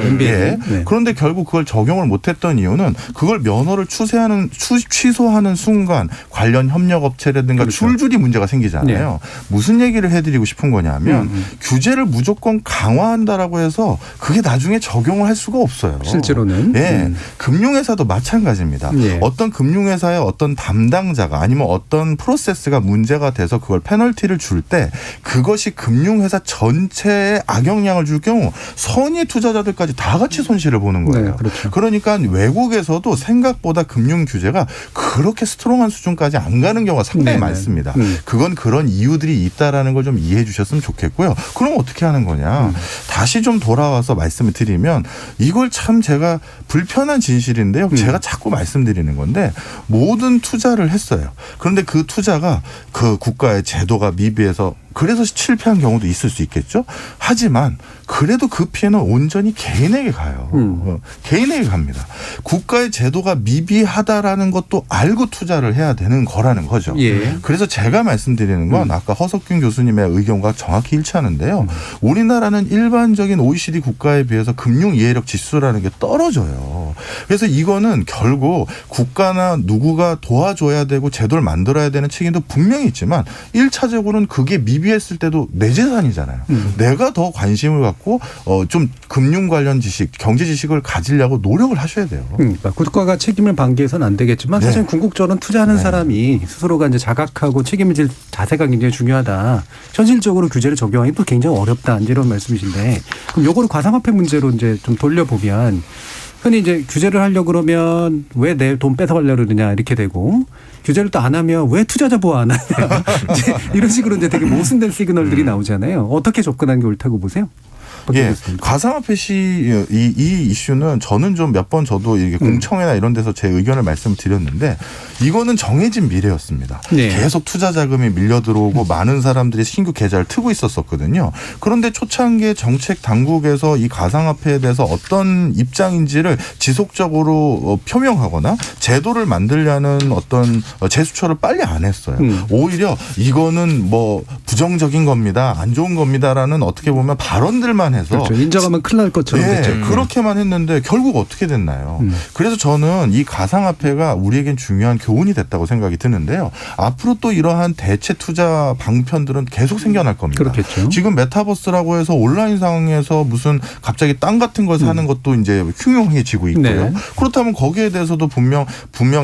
그런데 결국 그걸 적용을 못했던 이유는 그걸 면허를 취소하는 순간 관련 협력업체라든가 줄줄이 문제가 생기잖아요. 무슨 얘기를 해드리고 싶은 거냐면 규제를 무조건 강화한다라고 해서 그게 나중에 적용을 할 수가 없어요. 실제로는. 금융회사도 마찬가지입니다. 어떤 금융회사의 어떤 담당자가 아니면 어떤 프로세스가 문제가 돼서 그걸 페널티를 줄 때 그것이 금융회사 전체에 악영향을 줄 경우 선의 투자자들까지 다 같이 손실을 보는 거예요. 네, 그렇죠. 그러니까 외국에서도 생각보다 금융 규제가 그렇게 스트롱한 수준까지 안 가는 경우가 상당히 많습니다. 그건 그런 이유들이 있다라는 걸 좀 이해해 주셨으면 좋겠고요. 그럼 어떻게 하는 거냐. 다시 좀 돌아와서 말씀을 드리면 이걸 참 제가 불편한 진실인데요. 제가 자꾸 말씀드리는 건데 모든 투자를 했어요. 그런데 그 투자가 그 국가의 제도가 미비해서 그래서 실패한 경우도 있을 수 있겠죠. 하지만 그래도 그 피해는 온전히 개인에게 가요. 개인에게 갑니다. 국가의 제도가 미비하다라는 것도 알고 투자를 해야 되는 거라는 거죠. 예. 그래서 제가 말씀드리는 건 아까 허석균 교수님의 의견과 정확히 일치하는데요. 우리나라는 일반적인 OECD 국가에 비해서 금융 이해력 지수라는 게 떨어져요. 그래서 이거는 결국 국가나 누구가 도와줘야 되고 제도를 만들어야 되는 책임도 분명히 있지만 1차적으로는 그게 미비했을 때도 내 재산이잖아요. 내가 더 관심을 갖고 좀 금융 관련 지식, 경제 지식을 가지려고 노력을 하셔야 돼요. 그러니까 국가가 책임을 방기해서는 안 되겠지만 사실 궁극적으로는 투자하는 사람이 스스로가 이제 자각하고 책임을 질 자세가 굉장히 중요하다. 현실적으로 규제를 적용하기 또 굉장히 어렵다. 이제 이런 말씀이신데 그럼 요거를 가상화폐 문제로 이제 좀 돌려보면 흔히 이제 규제를 하려고 그러면 왜 내 돈 뺏어가려고 그러느냐 이렇게 되고 규제를 또 안 하면 왜 투자자 보호 안 하냐 이제 이런 식으로 이제 되게 모순된 시그널들이 나오잖아요. 어떻게 접근하는 게 옳다고 보세요? 예, 가상화폐 이 이슈는 저는 좀 몇 번 저도 이렇게 공청회나 이런 데서 제 의견을 말씀드렸는데 이거는 정해진 미래였습니다. 네. 계속 투자 자금이 밀려 들어오고 많은 사람들이 신규 계좌를 트고 있었거든요. 그런데 초창기에 정책 당국에서 이 가상화폐에 대해서 어떤 입장인지를 지속적으로 표명하거나 제도를 만들려는 어떤 제스처를 빨리 안 했어요. 오히려 이거는 뭐 부정적인 겁니다. 안 좋은 겁니다라는 어떻게 보면 발언들만 해서 그렇죠. 인정하면 큰일 날 것처럼 됐죠. 그렇게만 했는데 결국 어떻게 됐나요? 그래서 저는 이 가상화폐가 우리에겐 중요한 교훈이 됐다고 생각이 드는데요. 앞으로 또 이러한 대체 투자 방편들은 계속 생겨날 겁니다. 그렇겠죠. 지금 메타버스라고 해서 온라인상에서 무슨 갑자기 땅 같은 걸 사는 것도 이제 흉흉해지고 있고요. 네. 그렇다면 거기에 대해서도 분명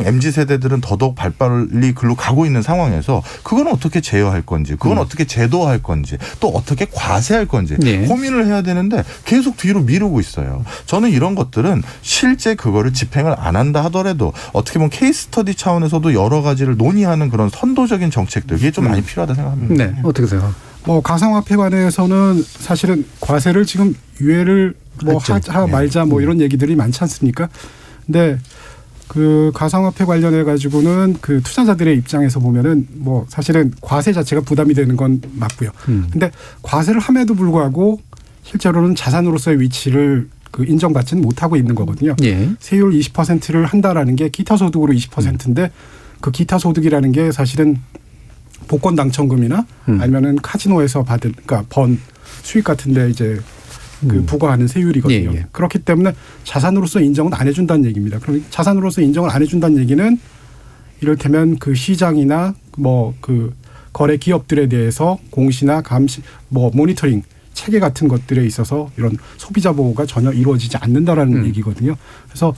MZ세대들은 더더욱 발빨리 글로 가고 있는 상황에서 그건 어떻게 제어할 건지 그건 어떻게 제도화할 건지 또 어떻게 과세할 건지 고민을 해야 되는데 계속 뒤로 미루고 있어요. 저는 이런 것들은 실제 그거를 집행을 안 한다 하더라도 어떻게 보면 케이스 스터디 차원에서도 여러 가지를 논의하는 그런 선도적인 정책들 이게 좀 많이 필요하다 생각합니다. 네, 어떻게 생각하세요? 뭐 가상화폐 관해서는 사실은 과세를 지금 유예를 뭐 하자 말자 뭐 이런 얘기들이 많지 않습니까? 근데 그 가상화폐 관련해 가지고는 그 투자자들의 입장에서 보면은 뭐 사실은 과세 자체가 부담이 되는 건 맞고요. 근데 과세를 함에도 불구하고 실제로는 자산으로서의 위치를 그 인정받지는 못하고 있는 거거든요. 예. 세율 20%를 한다라는 게 기타 소득으로 20%인데 그 기타 소득이라는 게 사실은 복권 당첨금이나 아니면은 카지노에서 받은 그러니까 번 수익 같은데 이제 그 부과하는 세율이거든요. 예, 예. 그렇기 때문에 자산으로서 인정은 안 해준다는 얘기입니다. 그럼 자산으로서 인정을 안 해준다는 얘기는 이를테면 그 시장이나 뭐 그 거래 기업들에 대해서 공시나 감시 뭐 모니터링 체계 같은 것들에 있어서 이런 소비자 보호가 전혀 이루어지지 않는다라는 얘기거든요. 그래서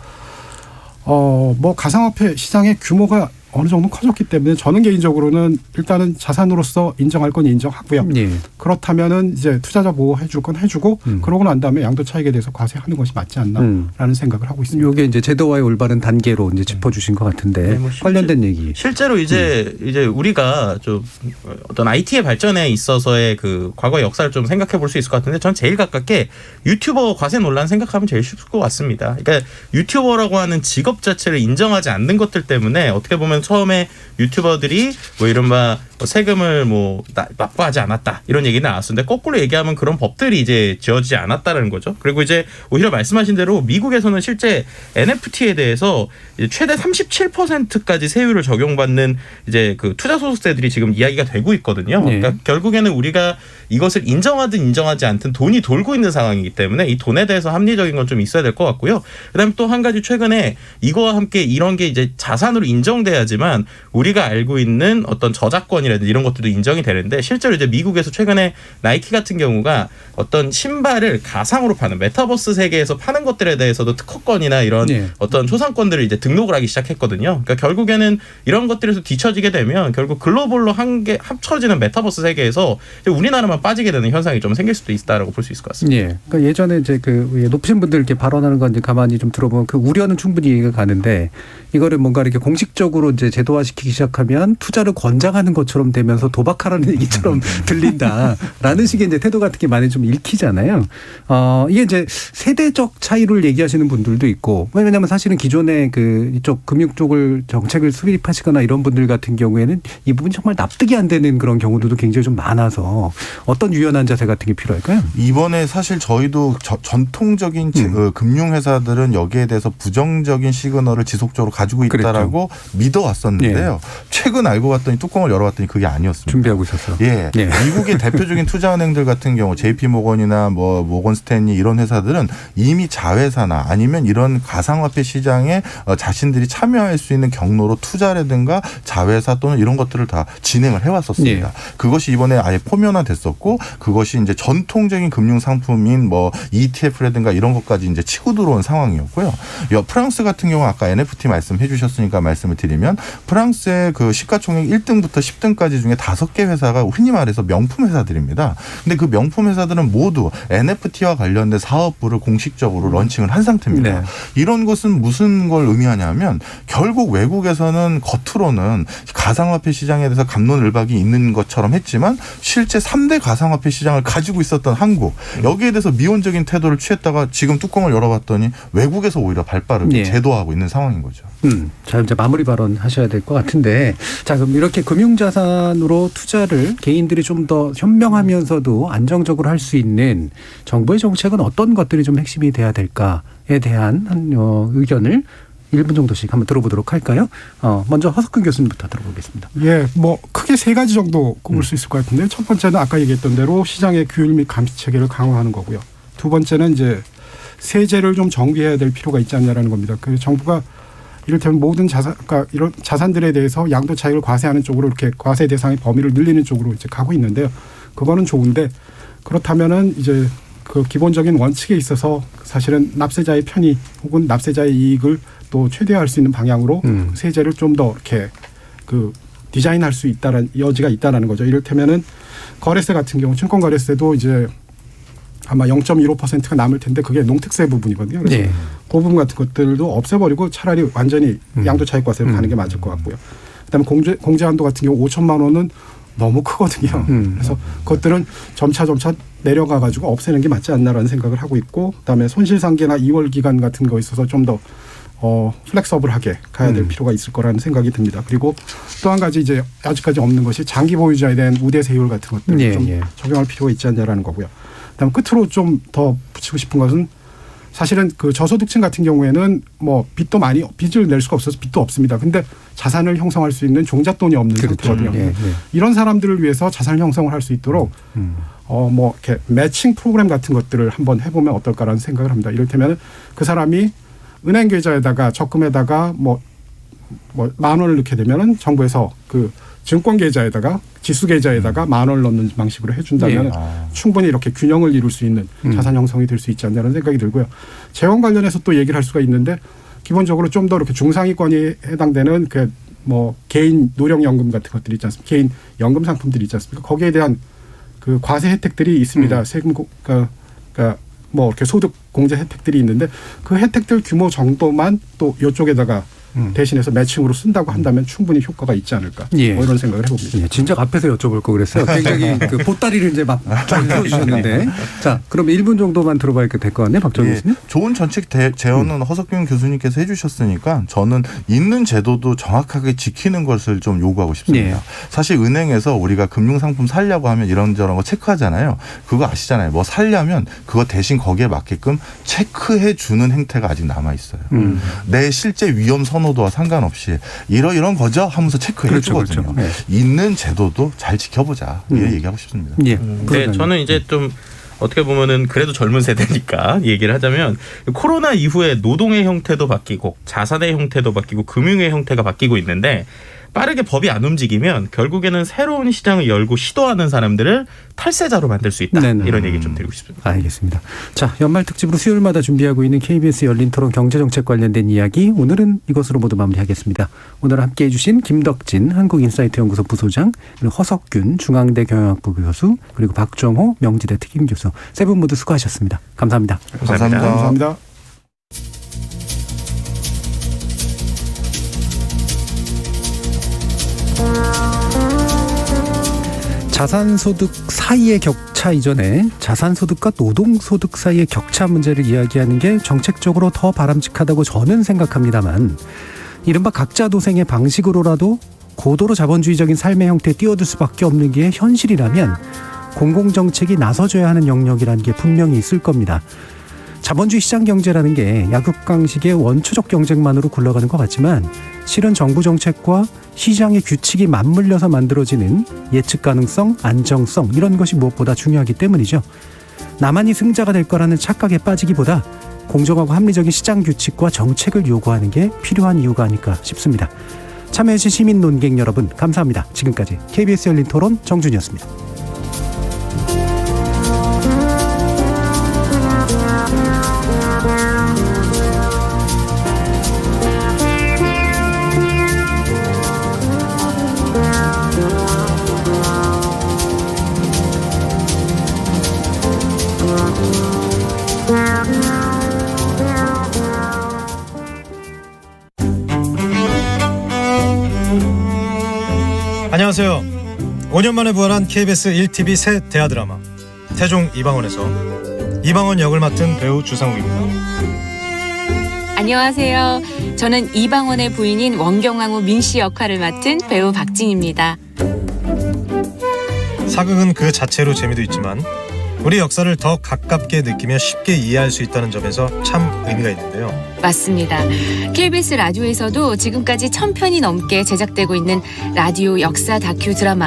뭐 가상화폐 시장의 규모가 어느 정도 커졌기 때문에 저는 개인적으로는 일단은 자산으로서 인정할 건 인정하고요. 예. 그렇다면은 이제 투자자 보호해 줄 건 해주고 그러고 난 다음에 양도 차익에 대해서 과세하는 것이 맞지 않나라는 생각을 하고 있습니다. 이게 이제 제도화의 올바른 단계로 이제 짚어주신 것 같은데 뭐 관련된 얘기. 실제로 이제 우리가 좀 어떤 IT의 발전에 있어서의 그 과거의 역사를 좀 생각해 볼 수 있을 것 같은데 전 제일 가깝게 유튜버 과세 논란 생각하면 제일 쉽을 것 같습니다. 그러니까 유튜버라고 하는 직업 자체를 인정하지 않는 것들 때문에 어떻게 보면 처음에 유튜버들이 뭐 이른바 세금을 뭐 납부하지 않았다 이런 얘기는 나왔었는데 거꾸로 얘기하면 그런 법들이 이제 지어지지 않았다라는 거죠. 그리고 이제 오히려 말씀하신 대로 미국에서는 실제 NFT에 대해서 이제 최대 37%까지 세율을 적용받는 이제 그 투자 소득세들이 지금 이야기가 되고 있거든요. 그러니까 결국에는 우리가 이것을 인정하든 인정하지 않든 돈이 돌고 있는 상황이기 때문에 이 돈에 대해서 합리적인 건 좀 있어야 될 것 같고요. 그다음에 또 한 가지 최근에 이거와 함께 이런 게 이제 자산으로 인정돼야지만 우리가 알고 있는 어떤 저작권이 조건이라든지 이런 것들도 인정이 되는데 실제로 이제 미국에서 최근에 나이키 같은 경우가 어떤 신발을 가상으로 파는 메타버스 세계에서 파는 것들에 대해서도 특허권이나 이런 어떤 초상권들을 이제 등록을 하기 시작했거든요. 그러니까 결국에는 이런 것들에서 뒤처지게 되면 결국 글로벌로 합쳐지는 메타버스 세계에서 우리나라만 빠지게 되는 현상이 좀 생길 수도 있다라고 볼 수 있을 것 같습니다. 예. 그러니까 예전에 이제 그 높으신 분들 이렇게 발언하는 건 이제 가만히 좀 들어보면 그 우려는 충분히 이해가 가는데 이거를 뭔가 이렇게 공식적으로 이제 제도화시키기 시작하면 투자를 권장하는 것처럼 되면서 도박하라는 얘기처럼 들린다라는 식의 이제 태도 같은 게 많이 좀 읽히잖아요. 이게 이제 세대적 차이를 얘기하시는 분들도 있고 왜냐하면 사실은 기존에 그 이쪽 금융 쪽을 정책을 수립하시거나 이런 분들 같은 경우에는 이 부분이 정말 납득이 안 되는 그런 경우들도 굉장히 좀 많아서 어떤 유연한 자세 같은 게 필요할까요? 이번에 사실 저희도 전통적인 금융회사들은 여기에 대해서 부정적인 시그널을 지속적으로 가지고 있다라고 믿어왔었는데요. 최근 알고 봤더니 뚜껑을 열어봤더니 그게 아니었습니다. 준비하고 있었어요. 예. 미국의 대표적인 투자은행들 같은 경우 JP 모건이나 뭐 모건 스탠리 이런 회사들은 이미 자회사나 아니면 이런 가상화폐 시장에 자신들이 참여할 수 있는 경로로 투자라든가 자회사 또는 이런 것들을 다 진행을 해왔었습니다. 그것이 이번에 아예 포면화됐었고 그것이 이제 전통적인 금융 상품인 뭐 ETF라든가 이런 것까지 이제 치고 들어온 상황이었고요. 프랑스 같은 경우 아까 NFT 말씀해 주셨으니까 말씀을 드리면 프랑스의 그 시가총액 1등부터 10등까지 중에 5개 회사가 흔히 말해서 명품 회사들입니다. 근데 그 명품 회사들은 모두 NFT와 관련된 사업부를 공식적으로 런칭을 한 상태입니다. 이런 것은 무슨 걸 의미하냐면 결국 외국에서는 겉으로는 가상화폐 시장에 대해서 갑론을박이 있는 것처럼 했지만 실제 3대 가상화폐 시장을 가지고 있었던 한국 여기에 대해서 미온적인 태도를 취했다가 지금 뚜껑을 열어봤더니 외국에서 오히려 발빠르고 제도하고 있는 상황인 거죠. 자, 이제 마무리 발언 하셔야 될 것 같은데 자, 그럼 이렇게 금융자산으로 투자를 개인들이 좀 더 현명하면서도 안정적으로 할 수 있는 정부의 정책은 어떤 것들이 좀 핵심이 돼야 될까에 대한 의견을 1분 정도씩 한번 들어보도록 할까요? 먼저 허석근 교수님부터 들어보겠습니다. 예, 뭐 크게 3가지 정도 꼽을 수 있을 것 같은데요. 첫 번째는 아까 얘기했던 대로 시장의 규율 및 감시 체계를 강화하는 거고요. 두 번째는 이제 세제를 좀 정비해야 될 필요가 있지 않냐라는 겁니다. 그 정부가 이를테면 모든 그러니까 이런 자산들에 대해서 양도 차익을 과세하는 쪽으로 이렇게 과세 대상의 범위를 늘리는 쪽으로 이제 가고 있는데요. 그거는 좋은데 그렇다면은 이제 그 기본적인 원칙에 있어서 사실은 납세자의 편의 혹은 납세자의 이익을 또 최대화할 수 있는 방향으로 세제를 좀 더 이렇게 그 디자인할 수 있다는 여지가 있다라는 거죠. 이를테면은 거래세 같은 경우 증권 거래세도 이제 아마 0.15%가 남을 텐데 그게 농특세 부분이거든요. 그래서 그 부분 같은 것들도 없애버리고 차라리 완전히 양도차익과세로 가는 게 맞을 것 같고요. 그다음에 공제한도 같은 경우 5천만 원은 너무 크거든요. 그래서 그것들은 점차 내려가 가지고 없애는 게 맞지 않나라는 생각을 하고 있고 그다음에 손실상계나 2월 기간 같은 거 있어서 좀 더 플렉서블하게 가야 될 필요가 있을 거라는 생각이 듭니다. 그리고 또 한 가지 이제 아직까지 없는 것이 장기 보유자에 대한 우대세율 같은 것들을 좀 적용할 필요가 있지 않냐라는 거고요. 그다음 끝으로 좀 더 붙이고 싶은 것은 사실은 그 저소득층 같은 경우에는 뭐 빚을 낼 수가 없어서 빚도 없습니다. 근데 자산을 형성할 수 있는 종잣돈이 없는 상태거든요. 이런 사람들을 위해서 자산 형성을 할 수 있도록 뭐 이렇게 매칭 프로그램 같은 것들을 한번 해보면 어떨까라는 생각을 합니다. 이를테면 그 사람이 은행 계좌에다가 적금에다가 뭐 10,000원을 넣게 되면은 정부에서 그 증권 계좌에다가 지수 계좌에다가 10,000원을 넣는 방식으로 해준다면 충분히 이렇게 균형을 이룰 수 있는 자산 형성이 될 수 있지 않냐는 생각이 들고요. 재원 관련해서 또 얘기를 할 수가 있는데 기본적으로 좀 더 이렇게 중상위권이 해당되는 그 뭐 개인 노령연금 같은 것들이 있지 않습니까? 개인 연금 상품들이 있지 않습니까? 거기에 대한 그 과세 혜택들이 있습니다. 세금 그러니까 뭐 이렇게 소득 공제 혜택들이 있는데 그 혜택들 규모 정도만 또 이쪽에다가 대신해서 매칭으로 쓴다고 한다면 충분히 효과가 있지 않을까. 뭐 이런 생각을 해봅니다. 진작 앞에서 여쭤볼 거 그랬어요. 굉장히 그 보따리를 이제 막 풀어주셨는데. 자, 그럼 1분 정도만 들어봐야 될 것 같네요. 박정희 교수님. 좋은 정책 제언은 허석균 교수님께서 해주셨으니까 저는 있는 제도도 정확하게 지키는 것을 좀 요구하고 싶습니다. 사실 은행에서 우리가 금융상품 살려고 하면 이런저런 거 체크하잖아요. 그거 아시잖아요. 뭐 살려면 그거 대신 거기에 맞게끔 체크해 주는 행태가 아직 남아있어요. 내 실제 위험 선호도와 상관없이 이런 거죠 하면서 체크해 주거든요. 있는 제도도 잘 지켜보자. 이런 얘기하고 싶습니다. 네, 저는 이제 좀 어떻게 보면은 그래도 젊은 세대니까 얘기를 하자면 코로나 이후에 노동의 형태도 바뀌고 자산의 형태도 바뀌고 금융의 형태가 바뀌고 있는데 빠르게 법이 안 움직이면 결국에는 새로운 시장을 열고 시도하는 사람들을 탈세자로 만들 수 있다. 네네. 이런 얘기 좀 드리고 싶습니다. 알겠습니다. 자, 연말 특집으로 수요일마다 준비하고 있는 KBS 열린 토론 경제정책 관련된 이야기, 오늘은 이것으로 모두 마무리하겠습니다. 오늘 함께해 주신 김덕진 한국인사이트 연구소 부소장, 그리고 허석균 중앙대 경영학부 교수, 그리고 박정호 명지대 특임교수, 세 분 모두 수고하셨습니다. 감사합니다. 감사합니다. 자산소득 사이의 격차 이전에 자산소득과 노동소득 사이의 격차 문제를 이야기하는 게 정책적으로 더 바람직하다고 저는 생각합니다만, 이른바 각자 도생의 방식으로라도 고도로 자본주의적인 삶의 형태에 뛰어들 수밖에 없는 게 현실이라면 공공정책이 나서줘야 하는 영역이라는 게 분명히 있을 겁니다. 자본주의 시장 경제라는 게 약육강식의 원초적 경쟁만으로 굴러가는 것 같지만, 실은 정부 정책과 시장의 규칙이 맞물려서 만들어지는 예측 가능성, 안정성, 이런 것이 무엇보다 중요하기 때문이죠. 나만이 승자가 될 거라는 착각에 빠지기보다 공정하고 합리적인 시장 규칙과 정책을 요구하는 게 필요한 이유가 아닐까 싶습니다. 참여해주신 시민 논객 여러분, 감사합니다. 지금까지 KBS 열린 토론 정준이었습니다. 안녕하세요. 5년 만에 부활한 KBS 1TV 새 대하 드라마 태종 이방원에서 이방원 역을 맡은 배우 주상욱입니다. 안녕하세요. 저는 이방원의 부인인 원경왕후 민씨 역할을 맡은 배우 박진입니다. 사극은 그 자체로 재미도 있지만 우리 역사를 더 가깝게 느끼며 쉽게 이해할 수 있다는 점에서 참 의미가 있는데요. 맞습니다. KBS 라디오에서도 지금까지 1000편이 넘게 제작되고 있는 라디오 역사 다큐 드라마